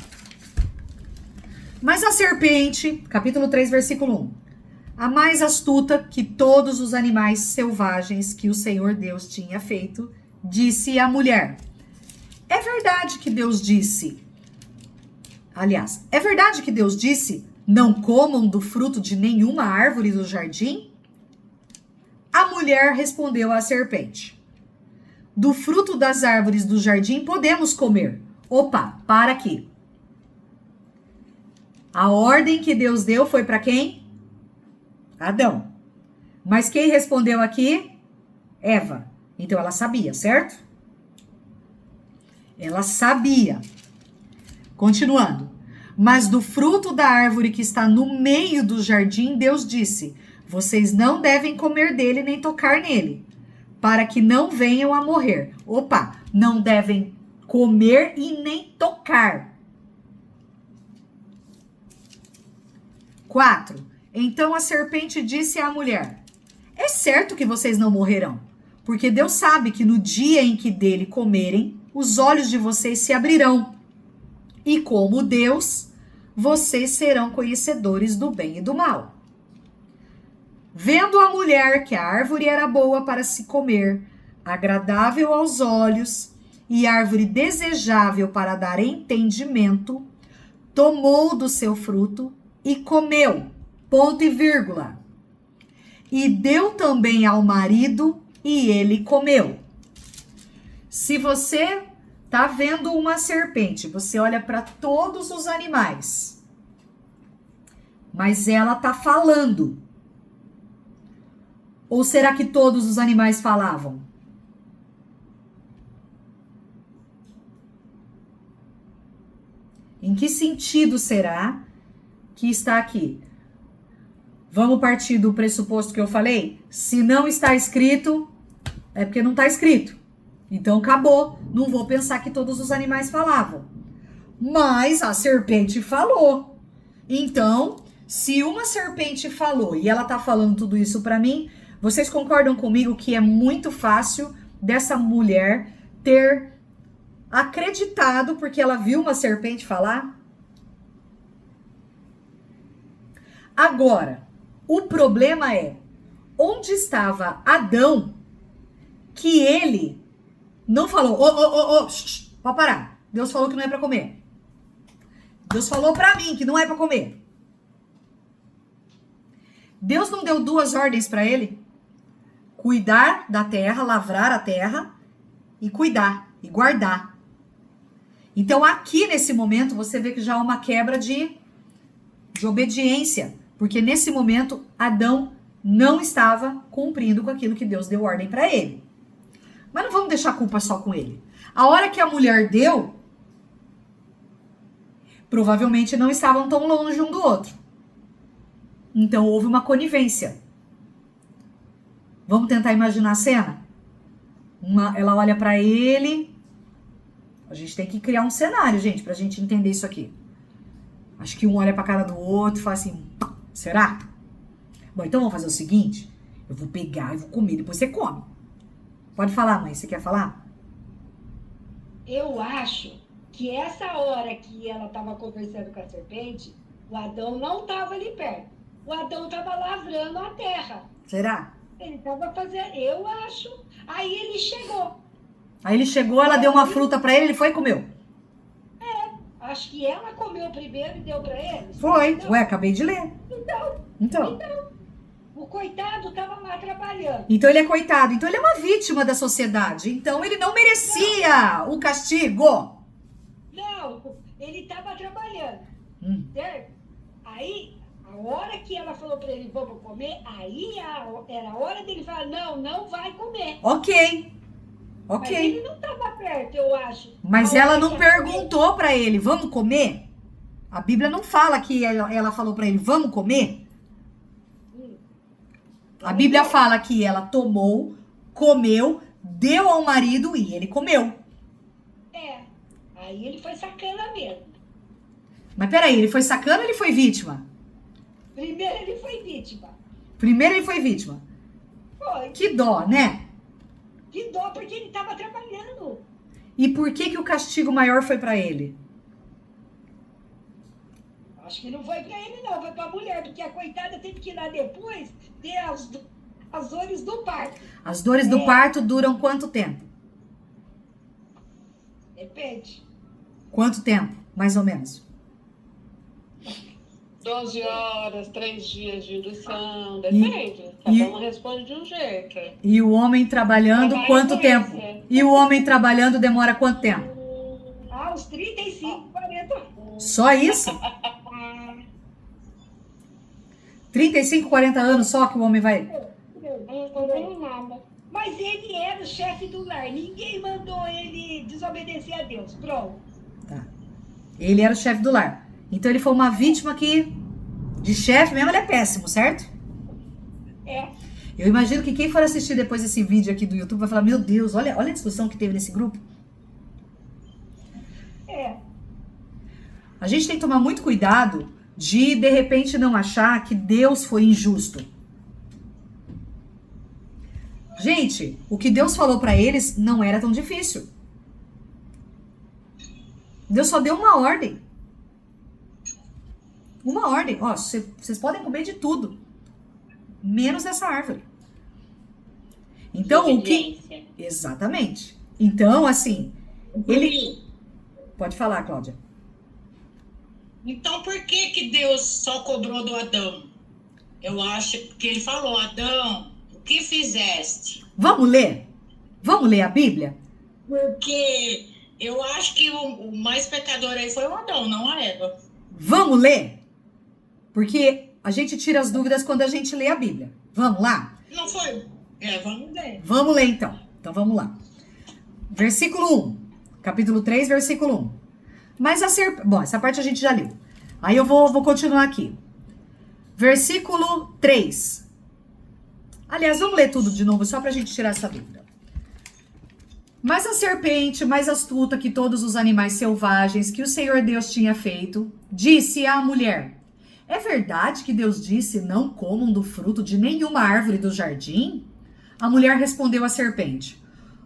Mas a serpente, capítulo 3, versículo 1. A mais astuta que todos os animais selvagens que o Senhor Deus tinha feito, disse à mulher. É verdade que Deus disse... Aliás, é verdade que Deus disse, não comam do fruto de nenhuma árvore do jardim? A mulher respondeu à serpente, do fruto das árvores do jardim podemos comer. Opa, para aqui. A ordem que Deus deu foi para quem? Adão. Mas quem respondeu aqui? Eva. Então ela sabia, certo? Ela sabia. Continuando. Mas do fruto da árvore que está no meio do jardim, Deus disse, vocês não devem comer dele nem tocar nele, para que não venham a morrer. Opa, não devem comer e nem tocar. 4. Então a serpente disse à mulher, é certo que vocês não morrerão, porque Deus sabe que no dia em que dele comerem, os olhos de vocês se abrirão. E como Deus, vocês serão conhecedores do bem e do mal. Vendo a mulher que a árvore era boa para se comer, agradável aos olhos e árvore desejável para dar entendimento, tomou do seu fruto e comeu, ponto e vírgula. E deu também ao marido e ele comeu. Se você tá vendo uma serpente, você olha para todos os animais, mas ela tá falando. Ou será que todos os animais falavam? Em que sentido será que está aqui? Vamos partir do pressuposto que eu falei? Se não está escrito, é porque não está escrito. Então acabou. Não vou pensar que todos os animais falavam. Mas a serpente falou. Então, se uma serpente falou e ela tá falando tudo isso para mim, vocês concordam comigo que é muito fácil dessa mulher ter acreditado porque ela viu uma serpente falar? Agora, o problema é, onde estava Adão que ele não falou, pode parar. Deus falou que não é para comer. Deus falou para mim que não é para comer. Deus não deu 2 ordens para ele? Cuidar da terra, lavrar a terra e cuidar e guardar. Então aqui nesse momento você vê que já há uma quebra de obediência. Porque nesse momento Adão não estava cumprindo com aquilo que Deus deu ordem para ele. Mas não vamos deixar a culpa só com ele. A hora que a mulher deu, provavelmente não estavam tão longe um do outro. Então houve uma conivência. Vamos tentar imaginar a cena? Ela olha para ele. A gente tem que criar um cenário, gente, pra gente entender isso aqui. Acho que um olha pra cara do outro e fala assim, será? Bom, então vamos fazer o seguinte, eu vou pegar e vou comer, depois você come. Pode falar, mãe, você quer falar? Eu acho que essa hora que ela estava conversando com a serpente, o Adão não estava ali perto. O Adão estava lavrando a terra. Será? Ele estava fazendo, eu acho. Aí ele chegou. Aí ele chegou, ela deu uma fruta pra ele foi e comeu. Acho que ela comeu primeiro e deu para ele. Foi. Então, Ué, acabei de ler. Então. o coitado estava lá trabalhando. Então ele é coitado. Então ele é uma vítima da sociedade. Então ele não merecia o castigo. Não, ele estava trabalhando. Certo? Aí, a hora que ela falou para ele, vamos comer, aí era a hora dele falar, não vai comer. Ok. Mas ele não estava perto, eu acho. Mas A ela hora não que ela perguntou pra ele, vamos comer? A Bíblia não fala que ela falou pra ele, vamos comer? A Bíblia fala que ela tomou, comeu, deu ao marido e ele comeu. Aí ele foi sacana mesmo. Mas peraí, ele foi sacana ou ele foi vítima? Primeiro ele foi vítima. Primeiro ele foi vítima. Foi. Que dó, né? Que dó, porque ele estava trabalhando. E por que o castigo maior foi pra ele? Acho que não foi para ele, não. Foi para a mulher, porque a coitada teve que ir lá depois ter as dores do parto. As dores do parto duram quanto tempo? Depende. Quanto tempo, mais ou menos? 12 horas, 3 dias de indução, depende. Cada um responde de um jeito. E o homem trabalhando Trabalho quanto com tempo? isso. E o homem trabalhando demora quanto tempo? Uns 35, 40. Só isso? 35, 40 anos só que o homem vai... Não tem nada. Mas ele era o chefe do lar. Ninguém mandou ele desobedecer a Deus. Pronto. Tá. Ele era o chefe do lar. Então ele foi uma vítima que, de chefe mesmo, ele é péssimo, certo? Eu imagino que quem for assistir depois esse vídeo aqui do YouTube vai falar, meu Deus, olha a discussão que teve nesse grupo. A gente tem que tomar muito cuidado de repente, não achar que Deus foi injusto. Gente, o que Deus falou pra eles não era tão difícil. Deus só deu uma ordem. Uma ordem. Ó, vocês podem comer de tudo, menos essa árvore. Então, o que... Exatamente. Então, assim, ele... Pode falar, Cláudia. Então, por que Deus só cobrou do Adão? Eu acho que ele falou, Adão, o que fizeste? Vamos ler? Vamos ler a Bíblia? Porque eu acho que o mais pecador aí foi o Adão, não a Eva. Vamos ler? Porque a gente tira as dúvidas quando a gente lê a Bíblia. Vamos lá? Não foi? Vamos ler. Vamos ler então. Então vamos lá. Versículo 1. Capítulo 3, versículo 1. Mas a serpente... Bom, essa parte a gente já leu. Aí eu vou continuar aqui. Versículo 3. Aliás, vamos ler tudo de novo, só pra gente tirar essa dúvida. Mas a serpente, mais astuta que todos os animais selvagens que o Senhor Deus tinha feito, disse à mulher: é verdade que Deus disse, não comam do fruto de nenhuma árvore do jardim? A mulher respondeu à serpente: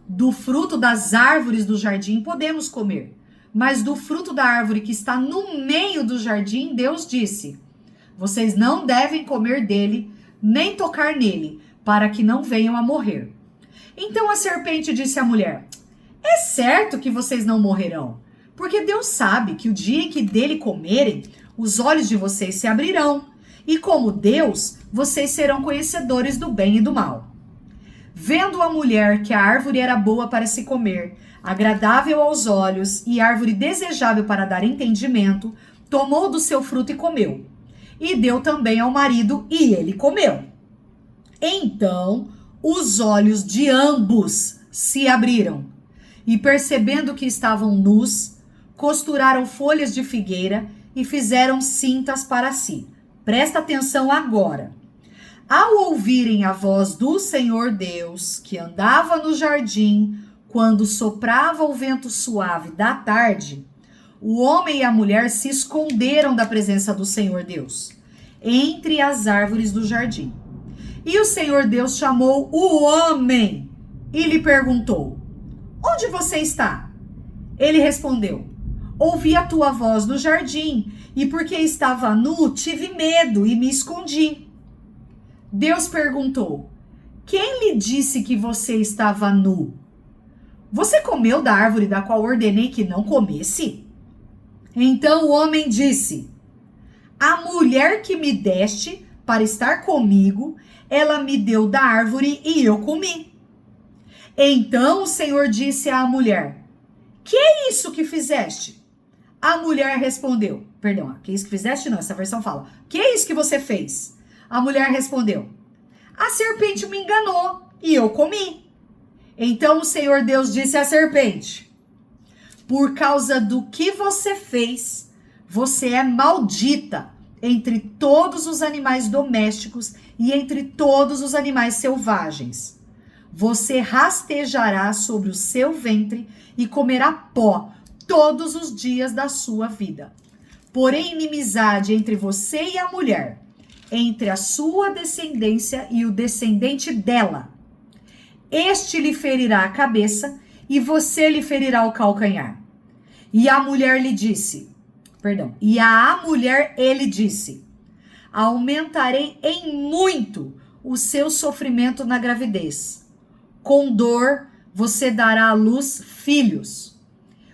do fruto das árvores do jardim podemos comer, mas do fruto da árvore que está no meio do jardim, Deus disse: vocês não devem comer dele, nem tocar nele, para que não venham a morrer. Então a serpente disse à mulher: é certo que vocês não morrerão, porque Deus sabe que o dia em que dele comerem, os olhos de vocês se abrirão, e como Deus, vocês serão conhecedores do bem e do mal. Vendo a mulher que a árvore era boa para se comer, agradável aos olhos e árvore desejável para dar entendimento, tomou do seu fruto e comeu. E deu também ao marido, e ele comeu. Então os olhos de ambos se abriram, e percebendo que estavam nus, costuraram folhas de figueira e fizeram cintas para si. Presta atenção agora. Ao ouvirem a voz do Senhor Deus, que andava no jardim, quando soprava o vento suave da tarde, o homem e a mulher se esconderam da presença do Senhor Deus, entre as árvores do jardim. E o Senhor Deus chamou o homem e lhe perguntou: onde você está? Ele respondeu: ouvi a tua voz no jardim, e porque estava nu, tive medo e me escondi. Deus perguntou: quem lhe disse que você estava nu? Você comeu da árvore da qual ordenei que não comesse? Então o homem disse: a mulher que me deste para estar comigo, ela me deu da árvore e eu comi. Então o Senhor disse à mulher: que é isso que fizeste? A mulher respondeu, que é isso que fizeste não, essa versão fala, que é isso que você fez? A mulher respondeu: a serpente me enganou e eu comi. Então o Senhor Deus disse à serpente: por causa do que você fez, você é maldita entre todos os animais domésticos e entre todos os animais selvagens. Você rastejará sobre o seu ventre e comerá pó todos os dias da sua vida. Porém, inimizade entre você e a mulher, entre a sua descendência e o descendente dela. Este lhe ferirá a cabeça e você lhe ferirá o calcanhar. E a mulher ele disse: aumentarei em muito o seu sofrimento na gravidez. Com dor você dará à luz filhos.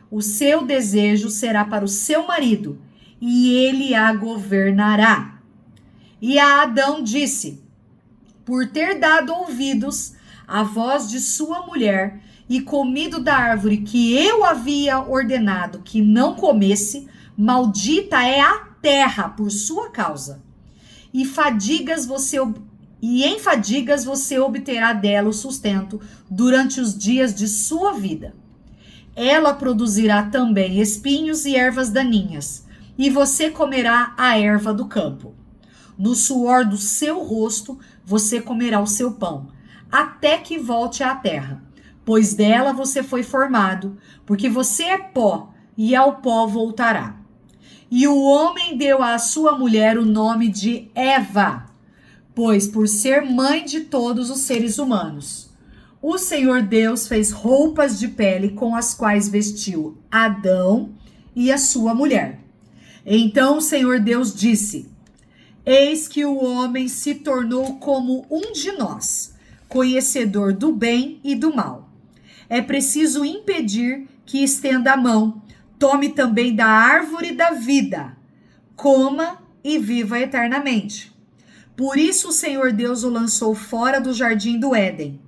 O seu desejo será para o seu marido, e ele a governará. E a Adão disse: por ter dado ouvidos à voz de sua mulher e comido da árvore que eu havia ordenado que não comesse, maldita é a terra por sua causa. E em fadigas você obterá dela o sustento durante os dias de sua vida. Ela produzirá também espinhos e ervas daninhas, e você comerá a erva do campo. No suor do seu rosto você comerá o seu pão, até que volte à terra, pois dela você foi formado, porque você é pó, e ao pó voltará. E o homem deu à sua mulher o nome de Eva, pois por ser mãe de todos os seres humanos. O Senhor Deus fez roupas de pele com as quais vestiu Adão e a sua mulher. Então o Senhor Deus disse: eis que o homem se tornou como um de nós, conhecedor do bem e do mal. É preciso impedir que estenda a mão, tome também da árvore da vida, coma e viva eternamente. Por isso o Senhor Deus o lançou fora do jardim do Éden,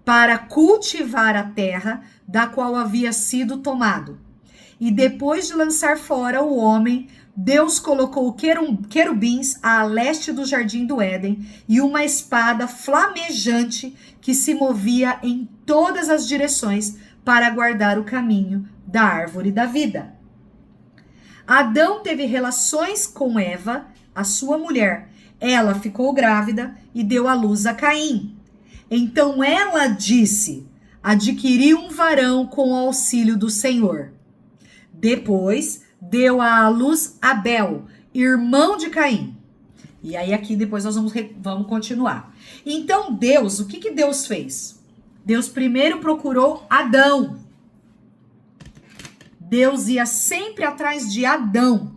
para cultivar a terra da qual havia sido tomado. E depois de lançar fora o homem, Deus colocou querubins a leste do jardim do Éden e uma espada flamejante que se movia em todas as direções para guardar o caminho da árvore da vida. Adão teve relações com Eva, a sua mulher. Ela ficou grávida e deu à luz a Caim. Então ela disse: adquiri um varão com o auxílio do Senhor. Depois deu à luz Abel, irmão de Caim. E aí aqui depois nós vamos continuar. Então Deus, o que Deus fez? Deus primeiro procurou Adão. Deus ia sempre atrás de Adão.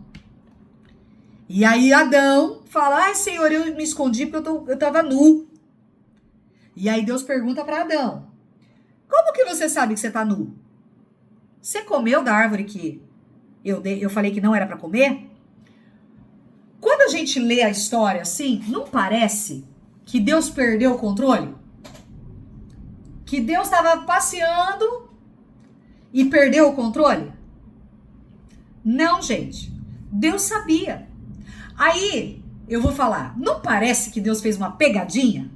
E aí Adão fala: ai Senhor, eu me escondi porque eu estava nu. E aí Deus pergunta para Adão: como que você sabe que você está nu? Você comeu da árvore que eu falei que não era para comer? Quando a gente lê a história assim, não parece que Deus perdeu o controle? Que Deus estava passeando e perdeu o controle? Não, gente. Deus sabia. Aí, eu vou falar, não parece que Deus fez uma pegadinha?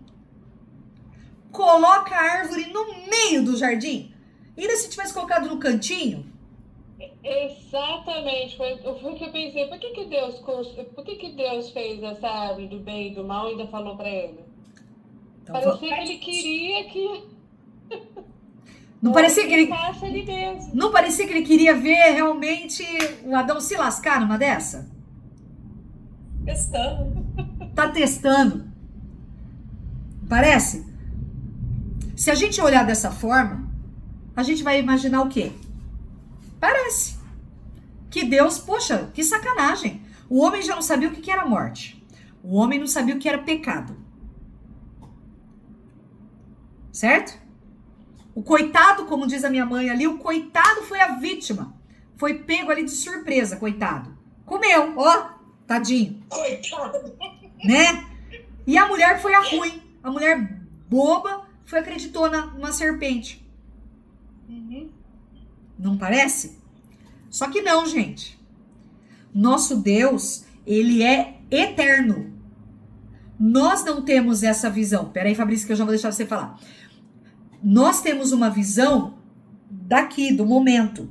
Coloca a árvore no meio do jardim. Ainda se tivesse colocado no cantinho? Exatamente, foi o que eu pensei. Por que Deus fez essa árvore do bem e do mal e ainda falou para ele? Então, Parecia que ele queria que... Não parecia que ele, Passa ali mesmo. não parecia que ele queria ver realmente o Adão se lascar numa dessa? Testando. Tá testando. Parece? Se a gente olhar dessa forma, a gente vai imaginar o quê? Parece que Deus, poxa, que sacanagem. O homem já não sabia o que era morte. O homem não sabia o que era pecado. Certo? O coitado, como diz a minha mãe ali, o coitado foi a vítima. Foi pego ali de surpresa, coitado. Comeu, ó, tadinho. Coitado. Né? E a mulher foi a ruim. A mulher boba acreditou numa serpente. Não parece? Só que não, gente. Nosso Deus, ele é eterno. Nós não temos essa visão. Peraí, Fabrício, que eu já vou deixar você falar. Nós temos uma visão daqui, do momento.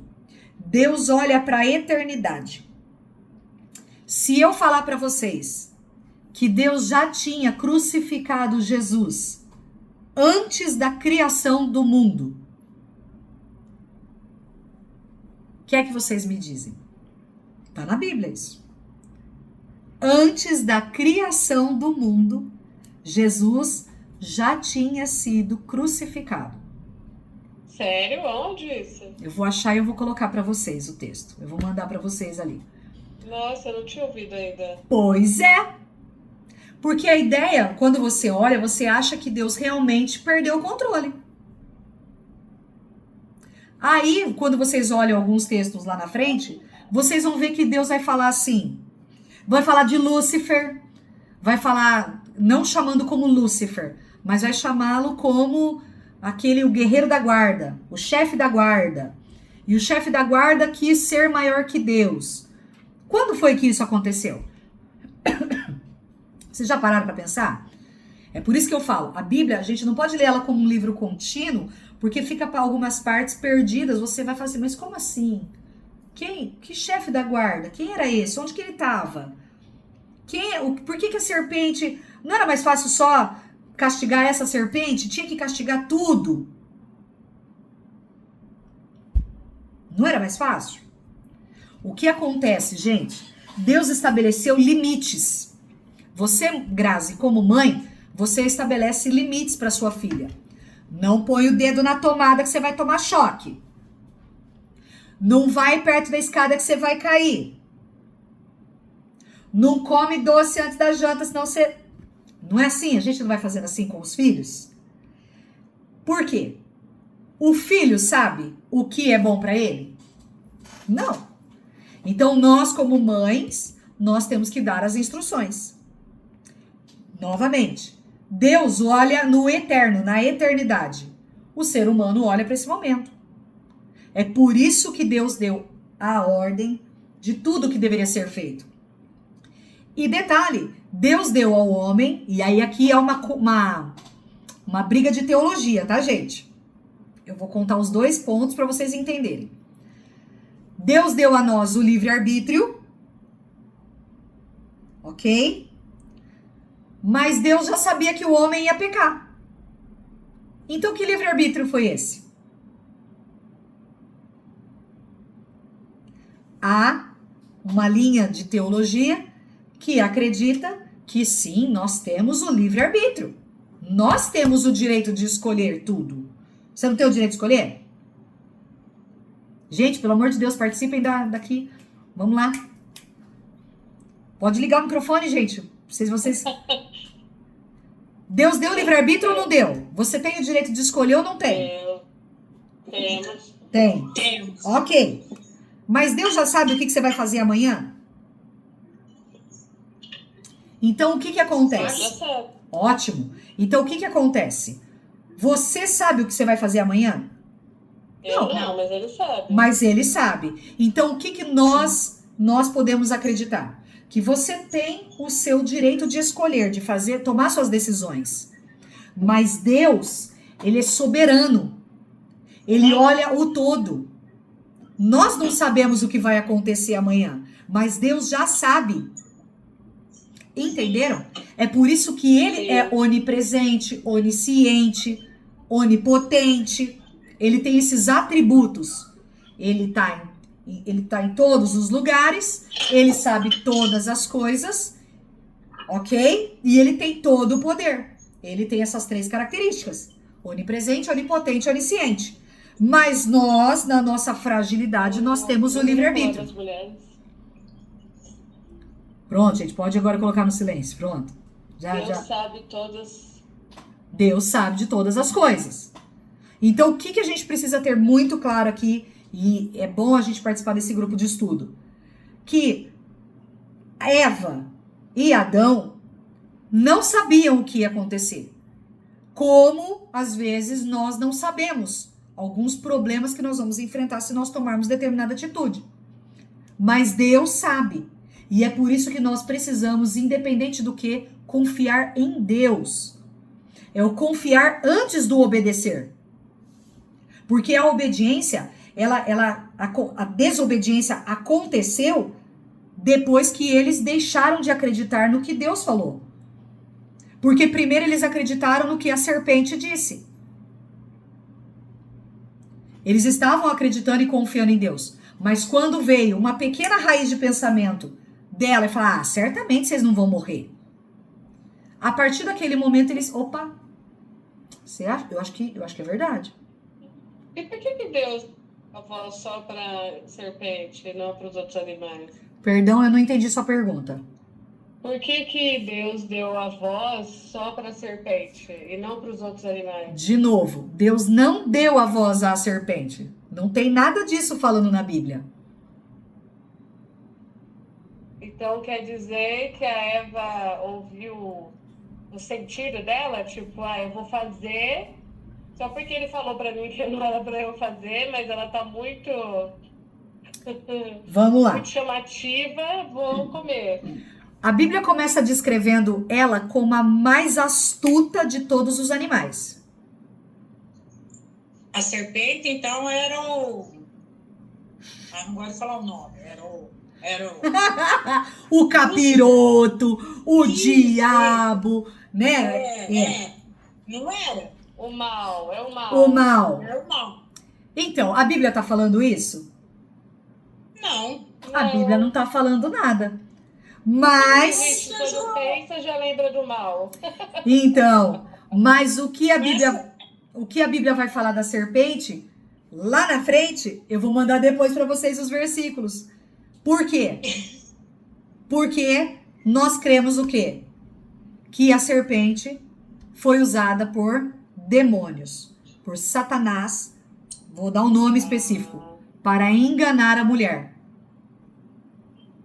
Deus olha para a eternidade. Se eu falar para vocês que Deus já tinha crucificado Jesus antes da criação do mundo, o que é que vocês me dizem? Tá na Bíblia isso. Antes da criação do mundo, Jesus já tinha sido crucificado. Sério? Onde isso? Eu vou achar e eu vou colocar para vocês o texto. Eu vou mandar para vocês ali. Nossa, eu não tinha ouvido ainda. Pois é. Porque a ideia, quando você olha, você acha que Deus realmente perdeu o controle. Aí, quando vocês olham alguns textos lá na frente, vocês vão ver que Deus vai falar assim. Vai falar de Lúcifer. Vai falar, não chamando como Lúcifer, mas vai chamá-lo como o guerreiro da guarda, o chefe da guarda. E o chefe da guarda quis ser maior que Deus. Quando foi que isso aconteceu? Vocês já pararam para pensar? É por isso que eu falo, a Bíblia, a gente não pode ler ela como um livro contínuo, porque fica para algumas partes perdidas. Você vai falar assim, mas como assim? Que chefe da guarda? Quem era esse? Onde que ele estava? Por que a serpente... Não era mais fácil só castigar essa serpente? Tinha que castigar tudo? Não era mais fácil? O que acontece, gente? Deus estabeleceu limites. Você, Grazi, como mãe, você estabelece limites para sua filha. Não põe o dedo na tomada que você vai tomar choque. Não vai perto da escada que você vai cair. Não come doce antes da janta, senão você... Não é assim? A gente não vai fazendo assim com os filhos? Por quê? O filho sabe o que é bom para ele? Não. Então, nós como mães, nós temos que dar as instruções. Novamente, Deus olha no eterno, na eternidade. O ser humano olha para esse momento. É por isso que Deus deu a ordem de tudo que deveria ser feito. E detalhe, Deus deu ao homem, e aí aqui é uma briga de teologia, tá, gente? Eu vou contar os dois pontos para vocês entenderem. Deus deu a nós o livre-arbítrio, ok? Mas Deus já sabia que o homem ia pecar. Então, que livre-arbítrio foi esse? Há uma linha de teologia que acredita que sim, nós temos o livre-arbítrio. Nós temos o direito de escolher tudo. Você não tem o direito de escolher? Gente, pelo amor de Deus, participem daqui. Vamos lá. Pode ligar o microfone, gente. Vocês... Deus deu livre-arbítrio ou não deu? Você tem o direito de escolher ou não tem? Temos. Tem. Temos. Ok. Mas Deus já sabe o que você vai fazer amanhã? Então, o que acontece? Já sabe. Ótimo. Então, o que acontece? Você sabe o que você vai fazer amanhã? Eu não, mas ele sabe. Mas ele sabe. Então, o que nós podemos acreditar? Que você tem o seu direito de escolher, de fazer, tomar suas decisões. Mas Deus, ele é soberano. Ele olha o todo. Nós não sabemos o que vai acontecer amanhã, mas Deus já sabe. Entenderam? É por isso que ele é onipresente, onisciente, onipotente. ele tem esses atributos. Ele tá em todos os lugares, ele sabe todas as coisas, ok? E ele tem todo o poder. Ele tem essas 3 características: onipresente, onipotente, onisciente. Mas nós, na nossa fragilidade, nós temos o livre-arbítrio. Pronto, gente, pode agora colocar no silêncio. Pronto. Deus sabe todas. Deus sabe de todas as coisas. Então, o que a gente precisa ter muito claro aqui, e é bom a gente participar desse grupo de estudo, que Eva e Adão não sabiam o que ia acontecer. Como, às vezes, nós não sabemos alguns problemas que nós vamos enfrentar se nós tomarmos determinada atitude. Mas Deus sabe. E é por isso que nós precisamos, independente do que, confiar em Deus. É o confiar antes do obedecer. Porque a obediência, a desobediência aconteceu depois que eles deixaram de acreditar no que Deus falou. Porque primeiro eles acreditaram no que a serpente disse. Eles estavam acreditando e confiando em Deus. Mas quando veio uma pequena raiz de pensamento dela e falar, certamente vocês não vão morrer. A partir daquele momento eles, opa, você acha? Eu acho que é verdade. E por que Deus a voz só para serpente e não para os outros animais? Perdão, eu não entendi sua pergunta. Por que Deus deu a voz só para a serpente e não para os outros animais? De novo, Deus não deu a voz à serpente. Não tem nada disso falando na Bíblia. Então quer dizer que a Eva ouviu o sentido dela? Tipo, eu vou fazer só porque ele falou para mim que não era para eu fazer, mas ela tá muito... Vamos lá. Muito chamativa, vou comer. A Bíblia começa descrevendo ela como a mais astuta de todos os animais. A serpente, então, era o... não gosto de falar o nome. Era o... O capiroto, o diabo, né? Não era? O mal, é o mal. O mal. Era o mal. Então, a Bíblia tá falando isso? Não. A Bíblia não tá falando nada. Mas... Quando pensa, já lembra do mal. Então, mas o que a Bíblia vai falar da serpente, lá na frente, eu vou mandar depois para vocês os versículos. Por quê? Porque nós cremos o quê? Que a serpente foi usada por demônios, por Satanás, vou dar um nome específico, para enganar a mulher.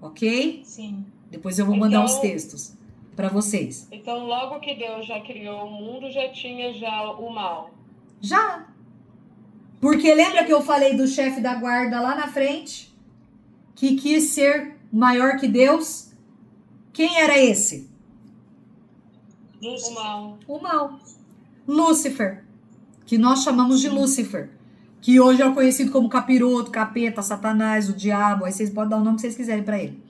Ok? Sim. Depois eu vou mandar os textos para vocês. Então, logo que Deus já criou o mundo, já tinha o mal. Já. Porque lembra que eu falei do chefe da guarda lá na frente? Que quis ser maior que Deus? Quem era esse? O mal. O mal. Lúcifer. Que nós chamamos de Lúcifer. Que hoje é conhecido como capiroto, capeta, satanás, o diabo. Aí vocês podem dar o nome que vocês quiserem para ele.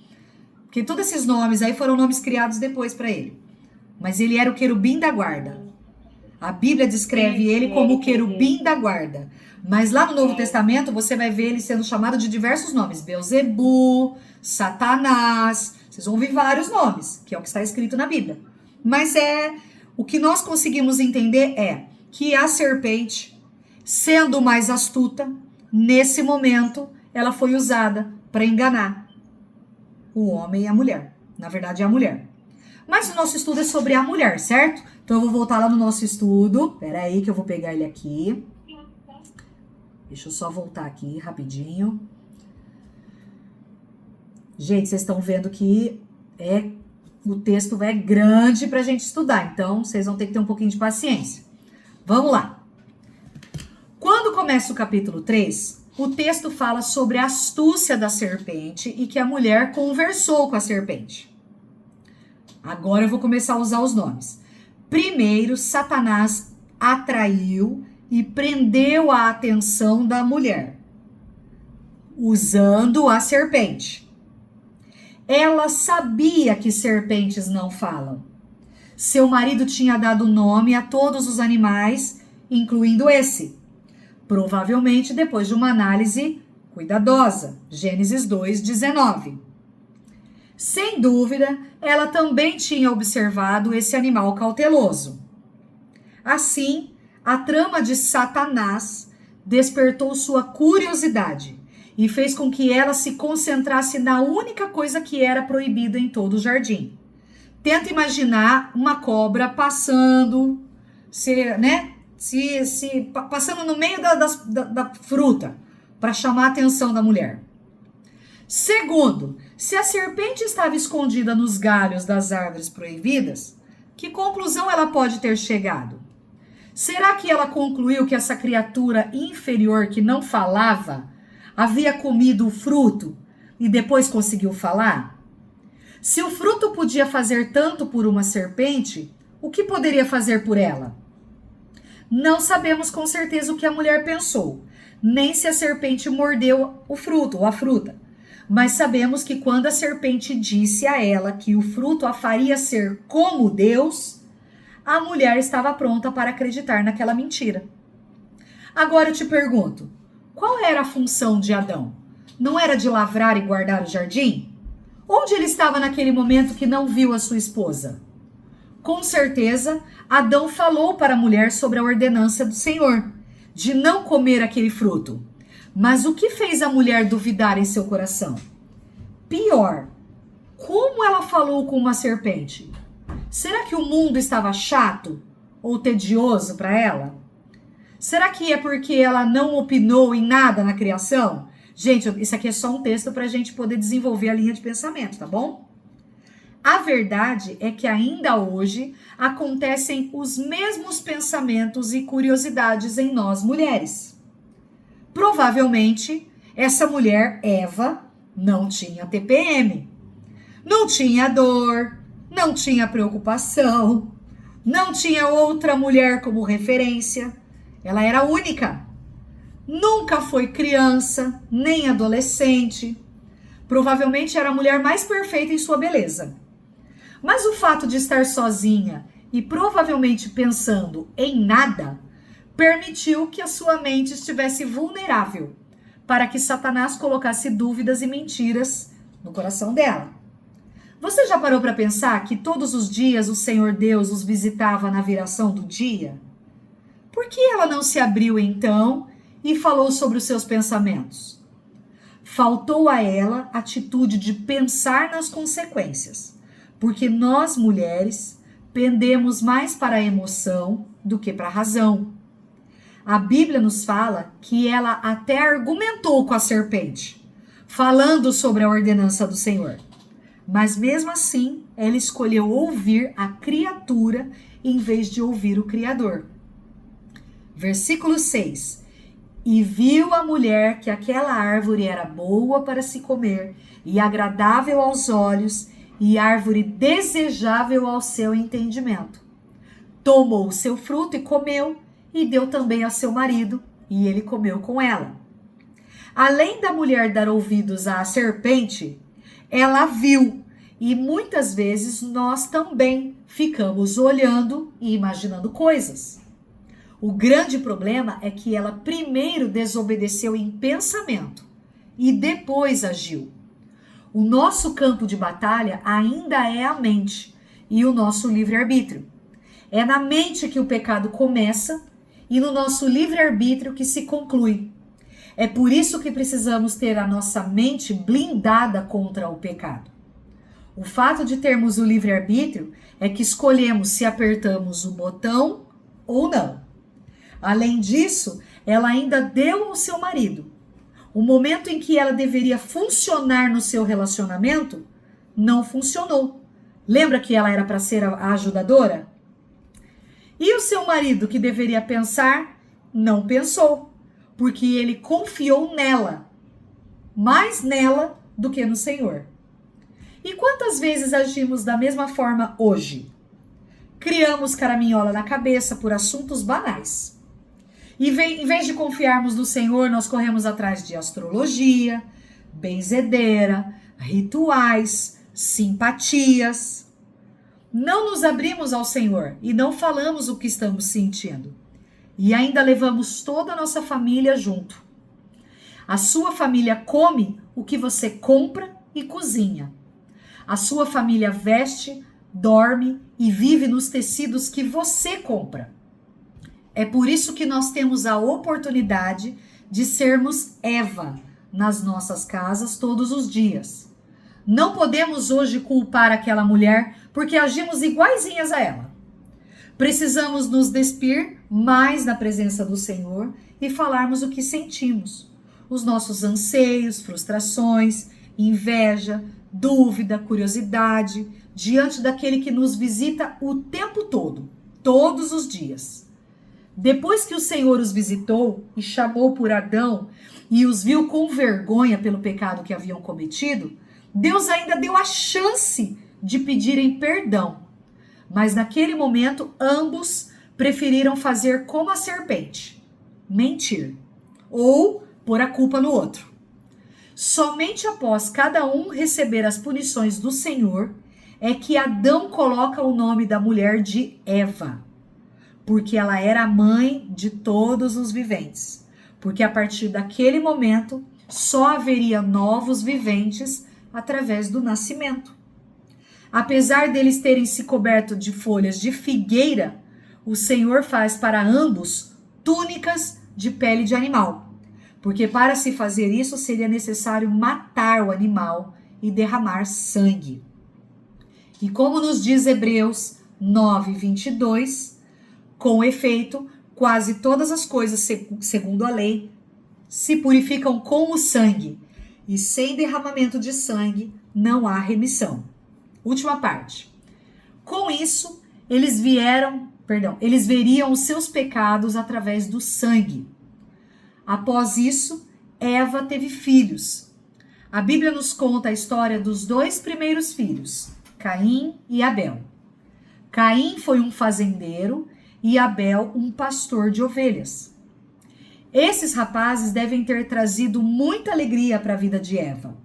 Porque todos esses nomes aí foram nomes criados depois para ele. Mas ele era o querubim da guarda. A Bíblia descreve ele como o querubim da guarda. Mas lá no Novo Testamento você vai ver ele sendo chamado de diversos nomes. Beelzebu, Satanás. Vocês vão ouvir vários nomes, que é o que está escrito na Bíblia. Mas o que nós conseguimos entender é que a serpente, sendo mais astuta, nesse momento, ela foi usada para enganar o homem e a mulher. Na verdade, é a mulher. Mas o nosso estudo é sobre a mulher, certo? Então eu vou voltar lá no nosso estudo. Pera aí que eu vou pegar ele aqui. Deixa eu só voltar aqui rapidinho. Gente, vocês estão vendo que o texto é grande pra gente estudar. Então, vocês vão ter que ter um pouquinho de paciência. Vamos lá. Quando começa o capítulo 3... o texto fala sobre a astúcia da serpente e que a mulher conversou com a serpente. Agora eu vou começar a usar os nomes. Primeiro, Satanás atraiu e prendeu a atenção da mulher, usando a serpente. Ela sabia que serpentes não falam. Seu marido tinha dado nome a todos os animais, incluindo esse. provavelmente depois de uma análise cuidadosa. Gênesis 2:19. Sem dúvida, ela também tinha observado esse animal cauteloso. Assim, a trama de Satanás despertou sua curiosidade e fez com que ela se concentrasse na única coisa que era proibida em todo o jardim. Tenta imaginar uma cobra passando, passando no meio da fruta para chamar a atenção da mulher. Segundo, se a serpente estava escondida nos galhos das árvores proibidas, que conclusão ela pode ter chegado? Será que ela concluiu que essa criatura inferior que não falava havia comido o fruto e depois conseguiu falar? Se o fruto podia fazer tanto por uma serpente, o que poderia fazer por ela? Não sabemos com certeza o que a mulher pensou, nem se a serpente mordeu o fruto ou a fruta. Mas sabemos que quando a serpente disse a ela que o fruto a faria ser como Deus, a mulher estava pronta para acreditar naquela mentira. Agora eu te pergunto, qual era a função de Adão? Não era de lavrar e guardar o jardim? Onde ele estava naquele momento que não viu a sua esposa? Com certeza, Adão falou para a mulher sobre a ordenança do Senhor, de não comer aquele fruto. Mas o que fez a mulher duvidar em seu coração? Pior, como ela falou com uma serpente? Será que o mundo estava chato ou tedioso para ela? Será que é porque ela não opinou em nada na criação? Gente, isso aqui é só um texto para a gente poder desenvolver a linha de pensamento, tá bom? A verdade é que ainda hoje acontecem os mesmos pensamentos e curiosidades em nós mulheres. Provavelmente, essa mulher, Eva, não tinha TPM, não tinha dor, não tinha preocupação, não tinha outra mulher como referência. Ela era única. Nunca foi criança, nem adolescente. Provavelmente era a mulher mais perfeita em sua beleza. Mas o fato de estar sozinha e provavelmente pensando em nada, permitiu que a sua mente estivesse vulnerável para que Satanás colocasse dúvidas e mentiras no coração dela. Você já parou para pensar que todos os dias o Senhor Deus os visitava na viração do dia? Por que ela não se abriu então e falou sobre os seus pensamentos? Faltou a ela a atitude de pensar nas consequências, porque nós mulheres pendemos mais para a emoção do que para a razão. A Bíblia nos fala que ela até argumentou com a serpente, falando sobre a ordenança do Senhor. Mas mesmo assim, ela escolheu ouvir a criatura em vez de ouvir o Criador. Versículo 6. E viu a mulher que aquela árvore era boa para se comer, e agradável aos olhos, e árvore desejável ao seu entendimento. Tomou o seu fruto e comeu, e deu também ao seu marido, e ele comeu com ela. Além da mulher dar ouvidos à serpente, ela viu, e muitas vezes nós também ficamos olhando e imaginando coisas. O grande problema é que ela primeiro desobedeceu em pensamento e depois agiu. O nosso campo de batalha ainda é a mente e o nosso livre-arbítrio. É na mente que o pecado começa e no nosso livre-arbítrio que se conclui. É por isso que precisamos ter a nossa mente blindada contra o pecado. O fato de termos o livre-arbítrio é que escolhemos se apertamos o botão ou não. Além disso, ela ainda deu ao seu marido. O momento em que ela deveria funcionar no seu relacionamento, não funcionou. Lembra que ela era para ser a ajudadora? E o seu marido, que deveria pensar, não pensou, porque ele confiou nela, mais nela do que no Senhor. E quantas vezes agimos da mesma forma hoje? Criamos caraminhola na cabeça por assuntos banais. E em vez de confiarmos no Senhor, nós corremos atrás de astrologia, benzedeira, rituais, simpatias. Não nos abrimos ao Senhor e não falamos o que estamos sentindo. E ainda levamos toda a nossa família junto. A sua família come o que você compra e cozinha. A sua família veste, dorme e vive nos tecidos que você compra. É por isso que nós temos a oportunidade de sermos Eva nas nossas casas todos os dias. Não podemos hoje culpar aquela mulher porque agimos iguaizinhas a ela. Precisamos nos despir mais na presença do Senhor e falarmos o que sentimos. Os nossos anseios, frustrações, inveja, dúvida, curiosidade, diante daquele que nos visita o tempo todo, todos os dias. Depois que o Senhor os visitou e chamou por Adão e os viu com vergonha pelo pecado que haviam cometido, Deus ainda deu a chance de pedirem perdão. Mas naquele momento, ambos preferiram fazer como a serpente, mentir, ou pôr a culpa no outro. Somente após cada um receber as punições do Senhor, é que Adão coloca o nome da mulher de Eva, porque ela era a mãe de todos os viventes. Porque a partir daquele momento, só haveria novos viventes através do nascimento. Apesar deles terem se coberto de folhas de figueira, o Senhor faz para ambos túnicas de pele de animal. Porque para se fazer isso, seria necessário matar o animal e derramar sangue. E como nos diz Hebreus 9:22, com efeito, quase todas as coisas, segundo a lei, se purificam com o sangue, e sem derramamento de sangue não há remissão. Última parte. Com isso, eles veriam os seus pecados através do sangue. Após isso, Eva teve filhos. A Bíblia nos conta a história dos 2 primeiros filhos, Caim e Abel. Caim foi um fazendeiro e Abel um pastor de ovelhas. Esses rapazes devem ter trazido muita alegria para a vida de Eva.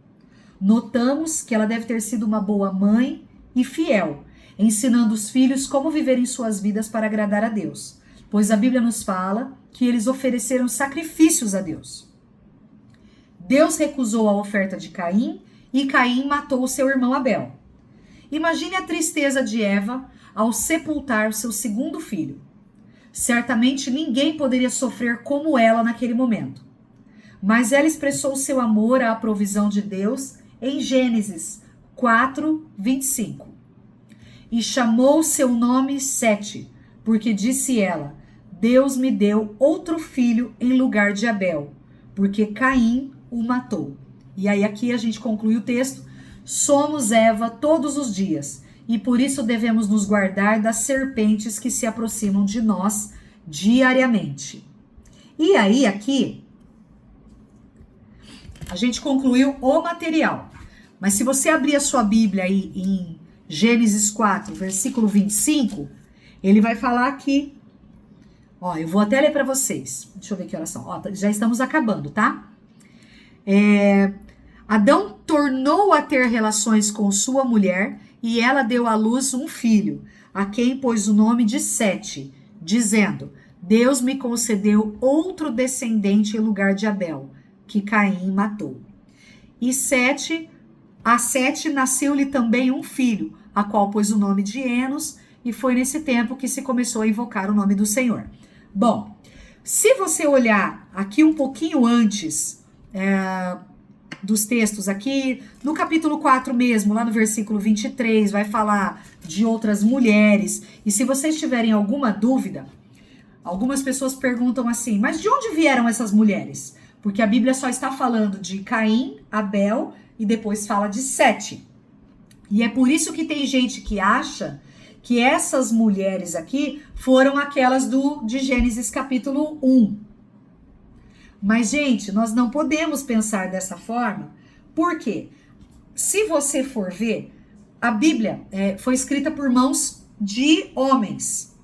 Notamos que ela deve ter sido uma boa mãe e fiel, ensinando os filhos como viverem suas vidas para agradar a Deus, pois a Bíblia nos fala que eles ofereceram sacrifícios a Deus. Deus recusou a oferta de Caim e Caim matou o seu irmão Abel. Imagine a tristeza de Eva ao sepultar o seu segundo filho. Certamente ninguém poderia sofrer como ela naquele momento. Mas ela expressou seu amor à provisão de Deus em Gênesis 4:25. E chamou seu nome Sete, porque disse ela: Deus me deu outro filho em lugar de Abel, porque Caim o matou. E aí aqui a gente conclui o texto. Somos Eva todos os dias, e por isso devemos nos guardar das serpentes que se aproximam de nós diariamente. E aí aqui a gente concluiu o material. Mas se você abrir a sua Bíblia aí em Gênesis 4, versículo 25, ele vai falar aqui. Ó, eu vou até ler para vocês. Deixa eu ver que horas são. Ó, já estamos acabando, tá? Adão tornou a ter relações com sua mulher e ela deu à luz um filho, a quem pôs o nome de Sete, dizendo: Deus me concedeu outro descendente em lugar de Abel, que Caim matou. E a Sete nasceu-lhe também um filho, a qual pôs o nome de Enos, e foi nesse tempo que se começou a invocar o nome do Senhor. Bom, se você olhar aqui um pouquinho antes dos textos aqui, no capítulo 4 mesmo, lá no versículo 23, vai falar de outras mulheres. E se vocês tiverem alguma dúvida, algumas pessoas perguntam assim, mas de onde vieram essas mulheres? Porque a Bíblia só está falando de Caim, Abel e depois fala de Sete. E é por isso que tem gente que acha que essas mulheres aqui foram aquelas de Gênesis capítulo 1. Mas, gente, nós não podemos pensar dessa forma, porque se você for ver, a Bíblia foi escrita por mãos de homens.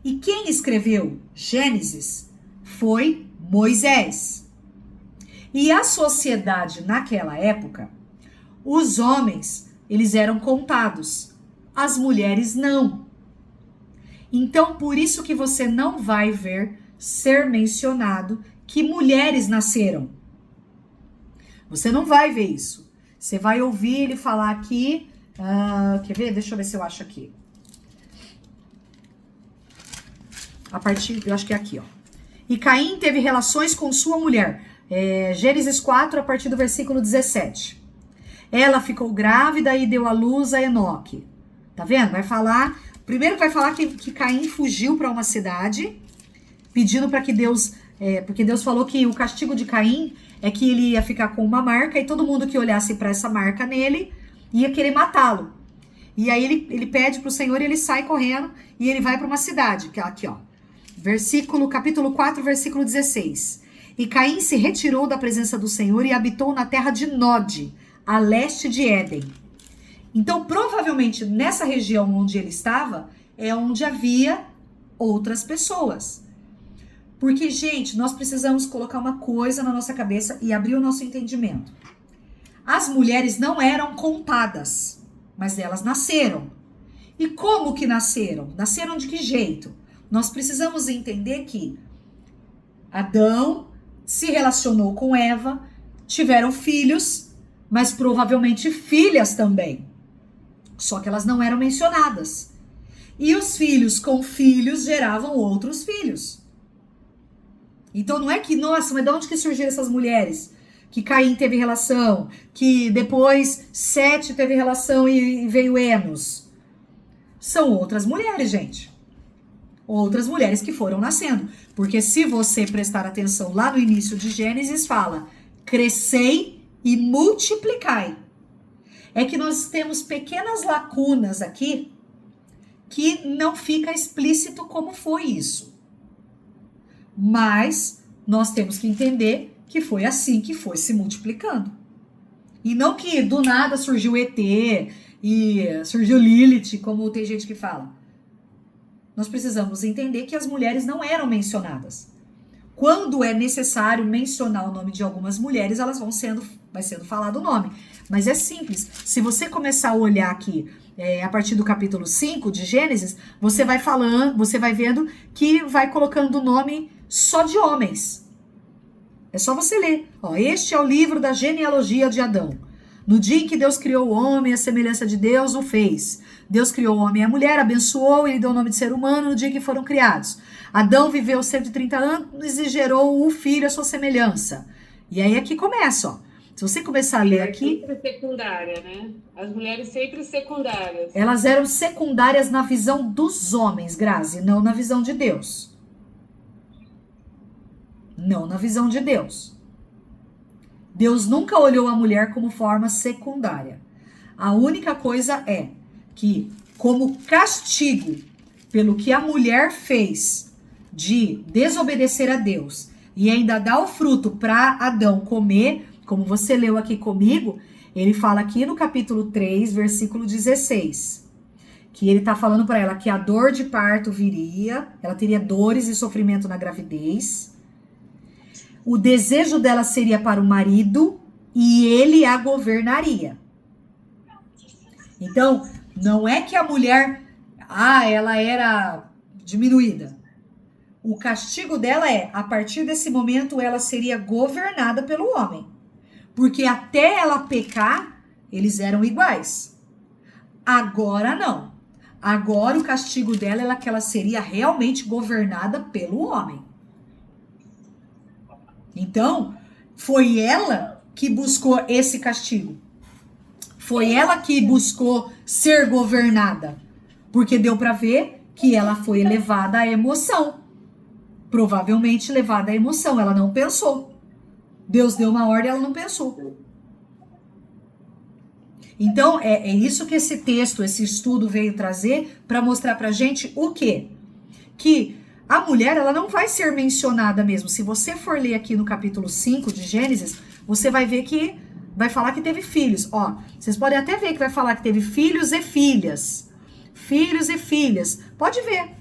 E quem escreveu Gênesis foi Moisés. E a sociedade naquela época, os homens, eles eram contados, as mulheres não. Então, por isso que você não vai ver ser mencionado que mulheres nasceram. Você não vai ver isso. Você vai ouvir ele falar aqui. Quer ver? Deixa eu ver se eu acho aqui. Eu acho que é aqui, ó. E Caim teve relações com sua mulher. Gênesis 4, a partir do versículo 17. Ela ficou grávida e deu à luz a Enoque. Tá vendo? Vai falar. Primeiro vai falar que Caim fugiu para uma cidade, pedindo para que Deus. Porque Deus falou que o castigo de Caim é que ele ia ficar com uma marca e todo mundo que olhasse para essa marca nele ia querer matá-lo. E aí ele pede pro Senhor e ele sai correndo e ele vai para uma cidade, que é aqui, ó. Capítulo 4, versículo 16. E Caim se retirou da presença do Senhor e habitou na terra de Nod, a leste de Éden. Então, provavelmente, nessa região onde ele estava, é onde havia outras pessoas. Porque, gente, nós precisamos colocar uma coisa na nossa cabeça e abrir o nosso entendimento. As mulheres não eram contadas, mas elas nasceram. E como que nasceram? Nasceram de que jeito? Nós precisamos entender que Adão se relacionou com Eva, tiveram filhos, mas provavelmente filhas também. Só que elas não eram mencionadas. E os filhos com filhos geravam outros filhos. Então não é que, nossa, mas de onde que surgiram essas mulheres? Que Caim teve relação, que depois Sete teve relação e veio Enos. São outras mulheres, gente. Outras mulheres que foram nascendo. Porque se você prestar atenção lá no início de Gênesis, fala, crescei e multiplicai. É que nós temos pequenas lacunas aqui que não fica explícito como foi isso. Mas nós temos que entender que foi assim que foi se multiplicando. E não que do nada surgiu ET e surgiu Lilith, como tem gente que fala. Nós precisamos entender que as mulheres não eram mencionadas. Quando é necessário mencionar o nome de algumas mulheres, vai sendo falado o nome. Mas é simples. Se você começar a olhar aqui, a partir do capítulo 5 de Gênesis, você vai vendo que vai colocando o nome só de homens. É só você ler. Este é o livro da genealogia de Adão. No dia em que Deus criou o homem, a semelhança de Deus o fez. Deus criou o homem e a mulher, abençoou e lhe deu o nome de ser humano no dia em que foram criados. Adão viveu 130 anos e gerou o filho à sua semelhança. E aí aqui começa, Se você começar a ler aqui... Sempre secundária, né? As mulheres sempre secundárias. Elas eram secundárias na visão dos homens, Grazi, não na visão de Deus. Não na visão de Deus. Deus nunca olhou a mulher como forma secundária. A única coisa é que, como castigo pelo que a mulher fez de desobedecer a Deus e ainda dar o fruto para Adão comer, como você leu aqui comigo, ele fala aqui no capítulo 3, versículo 16, que ele tá falando para ela que a dor de parto viria, ela teria dores e sofrimento na gravidez, o desejo dela seria para o marido e ele a governaria. Então, não é que a mulher, ela era diminuída. O castigo dela a partir desse momento, ela seria governada pelo homem. Porque até ela pecar, eles eram iguais. Agora não. Agora o castigo dela é que ela seria realmente governada pelo homem. Então, foi ela que buscou esse castigo. Foi ela que buscou ser governada. Porque deu para ver que ela foi levada à emoção. Provavelmente levada à emoção. Ela não pensou. Deus deu uma ordem, ela não pensou. Então, é isso que esse texto, esse estudo veio trazer para mostrar pra gente o quê? Que a mulher, ela não vai ser mencionada mesmo. Se você for ler aqui no capítulo 5 de Gênesis, você vai ver que vai falar que teve filhos. Vocês podem até ver que vai falar que teve filhos e filhas. Filhos e filhas. Pode ver.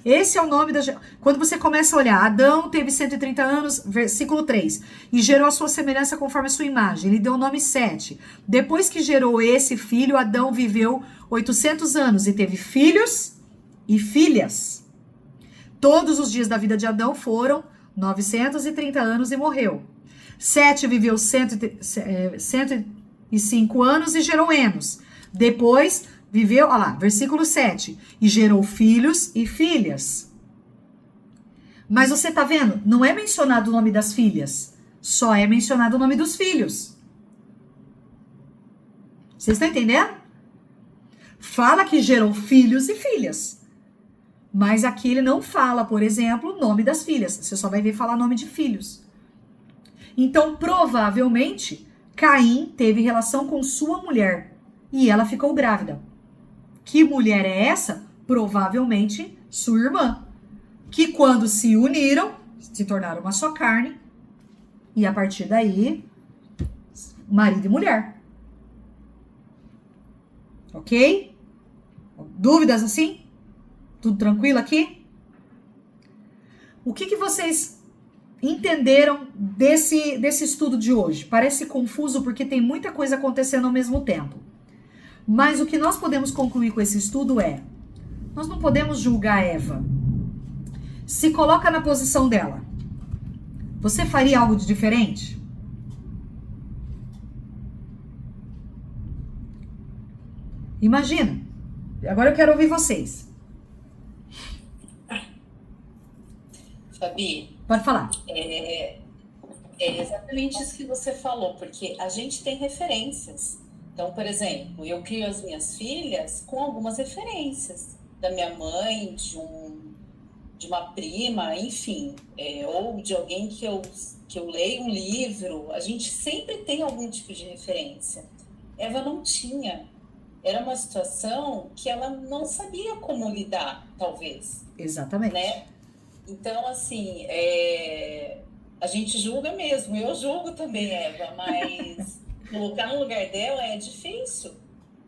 Esse é o nome da... Quando você começa a olhar, Adão teve 130 anos, versículo 3, e gerou a sua semelhança conforme a sua imagem. Ele deu o nome Sete. Depois que gerou esse filho, Adão viveu 800 anos e teve filhos e filhas. todos os dias da vida de Adão foram 930 anos e morreu. Sete viveu 105 anos e gerou Enos. Depois viveu, olha lá, versículo 7, e gerou filhos e filhas. Mas você tá vendo? Não é mencionado o nome das filhas, só é mencionado o nome dos filhos. Vocês estão entendendo? Fala que gerou filhos e filhas. Mas aqui ele não fala, por exemplo, o nome das filhas. Você só vai ver falar nome de filhos. Então, provavelmente, Caim teve relação com sua mulher e ela ficou grávida. Que mulher é essa? Provavelmente sua irmã. Que quando se uniram, se tornaram uma só carne. E a partir daí, marido e mulher. Ok? Dúvidas assim? Tudo tranquilo aqui? O que vocês entenderam desse estudo de hoje? Parece confuso porque tem muita coisa acontecendo ao mesmo tempo. Mas o que nós podemos concluir com esse estudo é: nós não podemos julgar Eva. Se coloca na posição dela. Você faria algo de diferente? Imagina. Agora eu quero ouvir vocês. Fabi, pode falar. É exatamente isso que você falou, porque a gente tem referências. Então, por exemplo, eu crio as minhas filhas com algumas referências da minha mãe, de uma prima, enfim, ou de alguém que eu leio um livro. A gente sempre tem algum tipo de referência. Eva não tinha. Era uma situação que ela não sabia como lidar, talvez. Exatamente. Né? Então, assim, a gente julga mesmo. Eu julgo também, Eva, mas colocar no lugar dela é difícil,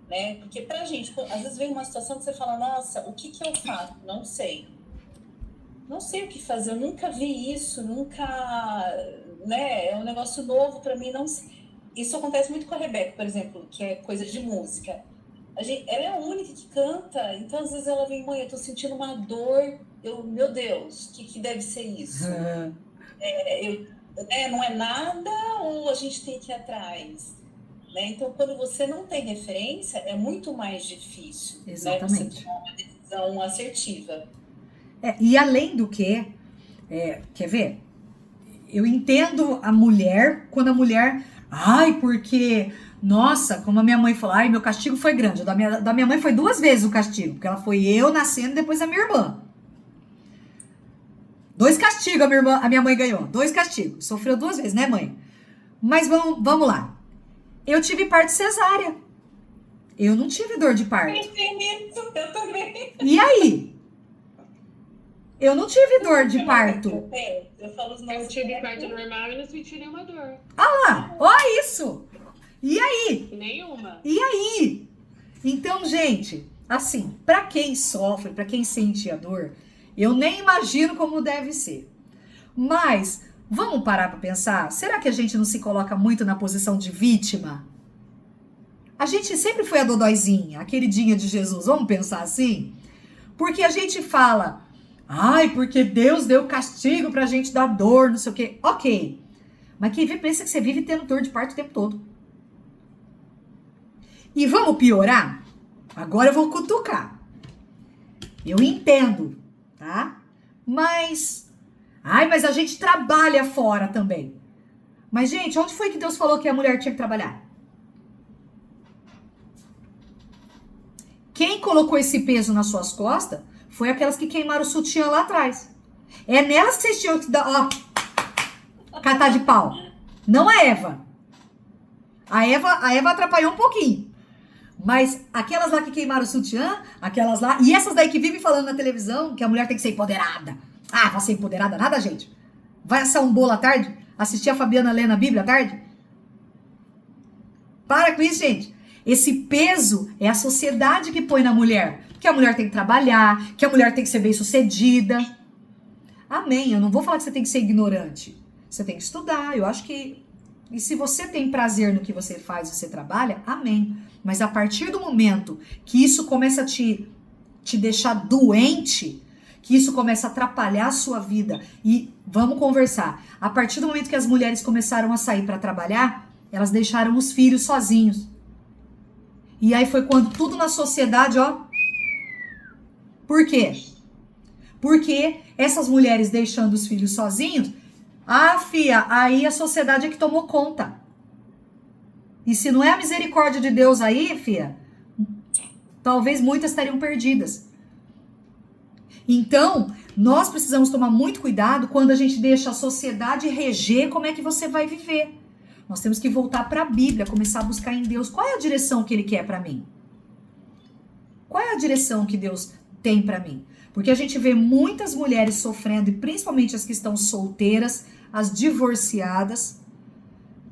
né? Porque pra gente, às vezes vem uma situação que você fala, nossa, o que eu faço? Não sei. Não sei o que fazer, eu nunca vi isso, nunca, né? É um negócio novo pra mim, não sei. Isso acontece muito com a Rebeca, por exemplo, que é coisa de música. Ela é a única que canta, então às vezes ela vem, mãe, eu tô sentindo uma dor, meu Deus, o que deve ser isso? Não é nada ou a gente tem que ir atrás? Né? Então, quando você não tem referência, é muito mais difícil. Exatamente. Né? Você tomar uma decisão assertiva. E além do que, quer ver? Eu entendo a mulher, quando a mulher, porque... Nossa, como a minha mãe falou, meu castigo foi grande. Da minha mãe foi 2 vezes o castigo, porque ela foi eu nascendo e depois a minha irmã. 2 castigos a minha mãe ganhou. 2 castigos. Sofreu 2 vezes, né, mãe? Mas vamos lá. Eu tive parto cesárea. Eu não tive dor de parto. Eu também. E aí? Eu não tive dor de parto. Eu tive parto normal e não senti nenhuma dor. Lá, olha isso. E aí? Nenhuma. E aí? Então, gente, assim, pra quem sofre, pra quem sente a dor, eu nem imagino como deve ser. Mas, vamos parar pra pensar? Será que a gente não se coloca muito na posição de vítima? A gente sempre foi a dodóizinha, a queridinha de Jesus, vamos pensar assim? Porque a gente fala, porque Deus deu castigo pra gente dar dor, não sei o quê. Ok, mas quem vê pensa que você vive tendo dor de parto o tempo todo. E vamos piorar? Agora eu vou cutucar. Eu entendo, tá? Mas a gente trabalha fora também. Mas, gente, onde foi que Deus falou que a mulher tinha que trabalhar? Quem colocou esse peso nas suas costas foi aquelas que queimaram o sutiã lá atrás. É nelas que vocês tinham que dar, catar de pau. Não a Eva. A Eva atrapalhou um pouquinho. Mas aquelas lá que queimaram o sutiã, aquelas lá... E essas daí que vivem falando na televisão que a mulher tem que ser empoderada. Vai ser empoderada nada, gente? Vai assar um bolo à tarde? Assistir a Fabiana lendo a Bíblia à tarde? Para com isso, gente. Esse peso é a sociedade que põe na mulher. Que a mulher tem que trabalhar, que a mulher tem que ser bem-sucedida. Amém. Eu não vou falar que você tem que ser ignorante. Você tem que estudar. Eu acho que... E se você tem prazer no que você faz, você trabalha, amém. Mas a partir do momento que isso começa a te deixar doente, que isso começa a atrapalhar a sua vida. E vamos conversar. A partir do momento que as mulheres começaram a sair para trabalhar, elas deixaram os filhos sozinhos. E aí foi quando tudo na sociedade, ó. Por quê? Porque essas mulheres deixando os filhos sozinhos, fia, aí a sociedade é que tomou conta. E se não é a misericórdia de Deus aí, fia, talvez muitas estariam perdidas. Então, nós precisamos tomar muito cuidado quando a gente deixa a sociedade reger como é que você vai viver. Nós temos que voltar para a Bíblia, começar a buscar em Deus. Qual é a direção que Ele quer para mim? Qual é a direção que Deus tem para mim? Porque a gente vê muitas mulheres sofrendo, e principalmente as que estão solteiras, as divorciadas,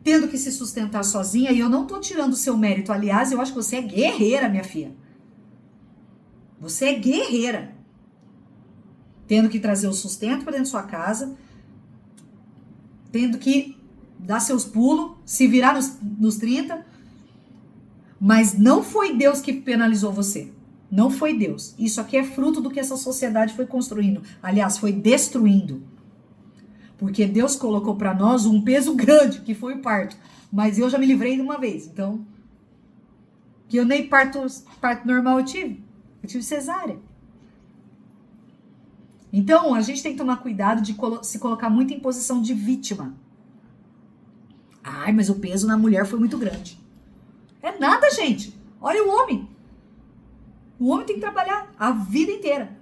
tendo que se sustentar sozinha. E eu não tô tirando o seu mérito. Aliás, eu acho que você é guerreira, minha filha. Você é guerreira. Tendo que trazer o sustento para dentro da sua casa, tendo que dar seus pulos, se virar nos 30. Mas não foi Deus que penalizou você. Não foi Deus. Isso aqui é fruto do que essa sociedade foi construindo. Aliás, foi destruindo. Porque Deus colocou para nós um peso grande, que foi o parto. Mas eu já me livrei de uma vez. Então, que eu nem parto normal eu tive. Eu tive cesárea. Então, a gente tem que tomar cuidado de se colocar muito em posição de vítima. Ai, mas o peso na mulher foi muito grande. É nada, gente. Olha o homem. O homem tem que trabalhar a vida inteira.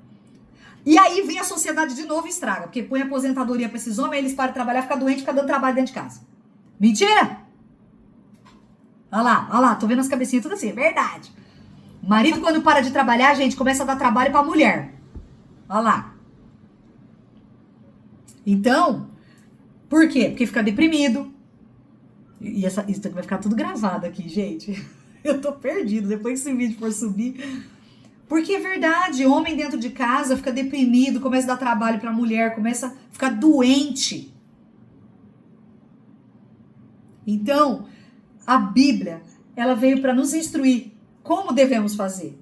E aí vem a sociedade de novo e estraga. Porque põe aposentadoria pra esses homens, eles param de trabalhar, ficam doentes, ficam dando trabalho dentro de casa. Mentira! Olha lá, tô vendo as cabecinhas tudo assim, é verdade. Marido, quando para de trabalhar, gente, começa a dar trabalho pra mulher. Olha lá. Então, por quê? Porque fica deprimido. E isso aqui vai ficar tudo gravado aqui, gente. Eu tô perdido, depois que esse vídeo for subir. Porque é verdade, homem dentro de casa fica deprimido, começa a dar trabalho pra mulher, começa a ficar doente. Então, a Bíblia, ela veio para nos instruir como devemos fazer.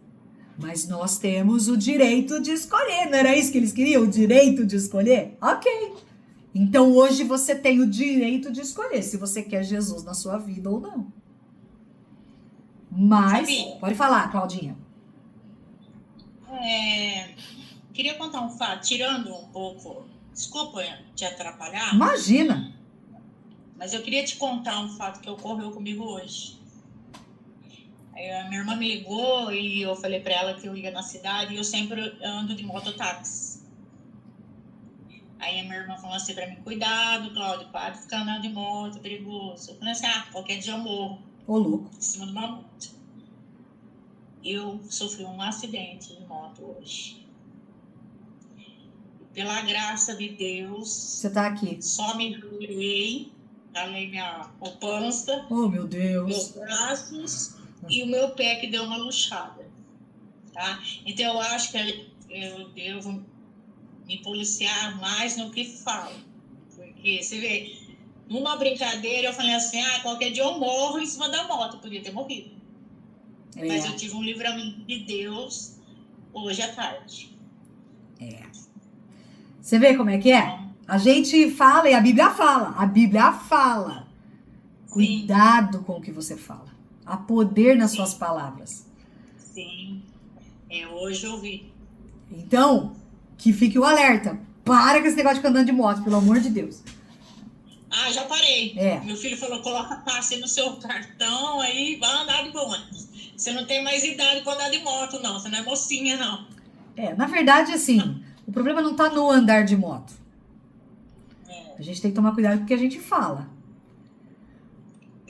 Mas nós temos o direito de escolher, não era isso que eles queriam? O direito de escolher? Ok. Então hoje você tem o direito de escolher se você quer Jesus na sua vida ou não. Mas, pode falar, Claudinha. Queria contar um fato, tirando um pouco, desculpa te atrapalhar. Imagina. Mas eu queria te contar um fato que ocorreu comigo hoje. Aí a minha irmã me ligou e eu falei para ela que eu ia na cidade e eu sempre ando de mototáxi. Aí a minha irmã falou assim para mim, cuidado, Cláudio, para de ficar andando de moto, perigoso. Eu falei assim, qualquer dia eu morro. Ô, louco. Em cima de uma moto. Eu sofri um acidente de moto hoje. Pela graça de Deus. Você tá aqui. Só me jurei, ralei minha poupança. Oh, meu Deus. Meus braços e o meu pé que deu uma luxada. Tá? Então eu acho que eu devo me policiar mais no que falo. Porque, você vê, numa brincadeira eu falei assim, qualquer dia eu morro em cima da moto. Eu podia ter morrido. Mas eu tive um livramento de Deus hoje à tarde. Você vê como é que é? A gente fala e a Bíblia fala. A Bíblia fala. Cuidado com o que você fala. Há poder nas suas palavras. Sim. Hoje eu vi. Então, que fique o alerta. Para com esse negócio de ficar andando de moto, pelo amor de Deus. Já parei. Meu filho falou, coloca passe no seu cartão, aí vai andar de bonde. Você não tem mais idade para andar de moto, não. Você não é mocinha, não. Na verdade, assim, o problema não tá no andar de moto. A gente tem que tomar cuidado com o que a gente fala.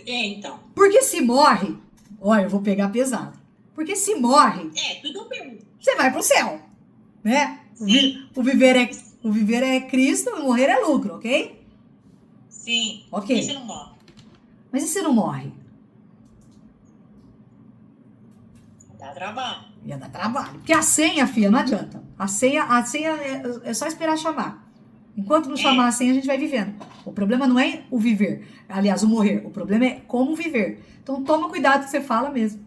Então. Porque se morre, olha, eu vou pegar pesado. Porque se morre, tudo bem. Você vai pro céu, né? Sim. O viver é Cristo, o morrer é lucro, ok? Sim. Ok. E se não morre? Mas e se não morre? Dá trabalho. Ia dar trabalho. Porque a senha, filha, não adianta. A senha é só esperar chamar. Enquanto não chamar a senha, a gente vai vivendo. O problema não é o viver. Aliás, o morrer. O problema é como viver. Então, toma cuidado com o que você fala mesmo.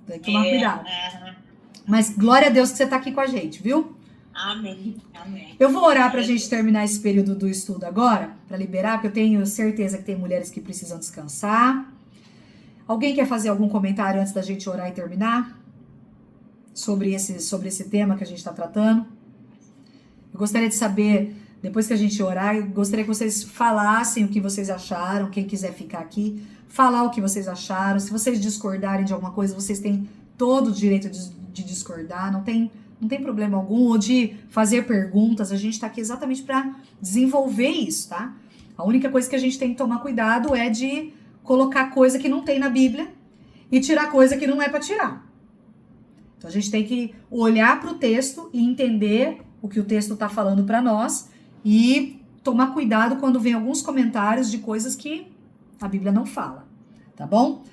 Tem que tomar cuidado. Mas glória a Deus que você tá aqui com a gente, viu? Amém. Amém. Eu vou orar pra gente terminar esse período do estudo agora, pra liberar, porque eu tenho certeza que tem mulheres que precisam descansar. Alguém quer fazer algum comentário antes da gente orar e terminar? Sobre esse tema que a gente está tratando? Eu gostaria de saber, depois que a gente orar, eu gostaria que vocês falassem o que vocês acharam. Quem quiser ficar aqui, falar o que vocês acharam. Se vocês discordarem de alguma coisa, vocês têm todo o direito de discordar, não tem problema algum, ou de fazer perguntas. A gente está aqui exatamente para desenvolver isso, tá? A única coisa que a gente tem que tomar cuidado é de colocar coisa que não tem na Bíblia e tirar coisa que não é para tirar. Então a gente tem que olhar para o texto e entender o que o texto está falando para nós e tomar cuidado quando vem alguns comentários de coisas que a Bíblia não fala, tá bom?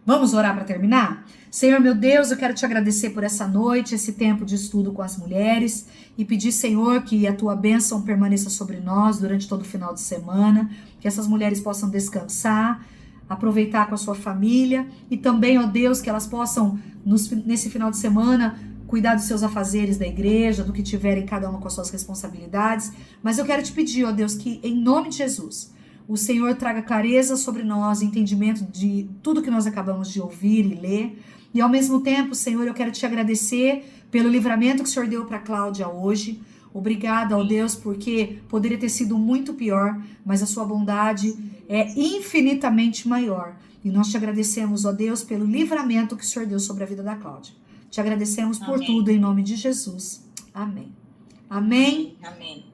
Vamos orar para terminar? Senhor, meu Deus, eu quero te agradecer por essa noite, esse tempo de estudo com as mulheres e pedir, Senhor, que a tua bênção permaneça sobre nós durante todo o final de semana, que essas mulheres possam descansar, aproveitar com a sua família e também, ó Deus, que elas possam, nesse final de semana, cuidar dos seus afazeres da igreja, do que tiverem cada uma com as suas responsabilidades. Mas eu quero te pedir, ó Deus, que em nome de Jesus, o Senhor traga clareza sobre nós, entendimento de tudo que nós acabamos de ouvir e ler. E ao mesmo tempo, Senhor, eu quero te agradecer pelo livramento que o Senhor deu para a Cláudia hoje. Obrigada, ó Deus, porque poderia ter sido muito pior, mas a sua bondade é infinitamente maior. E nós te agradecemos, ó Deus, pelo livramento que o Senhor deu sobre a vida da Cláudia. Te agradecemos por tudo, em nome de Jesus. Amém. Amém. Amém.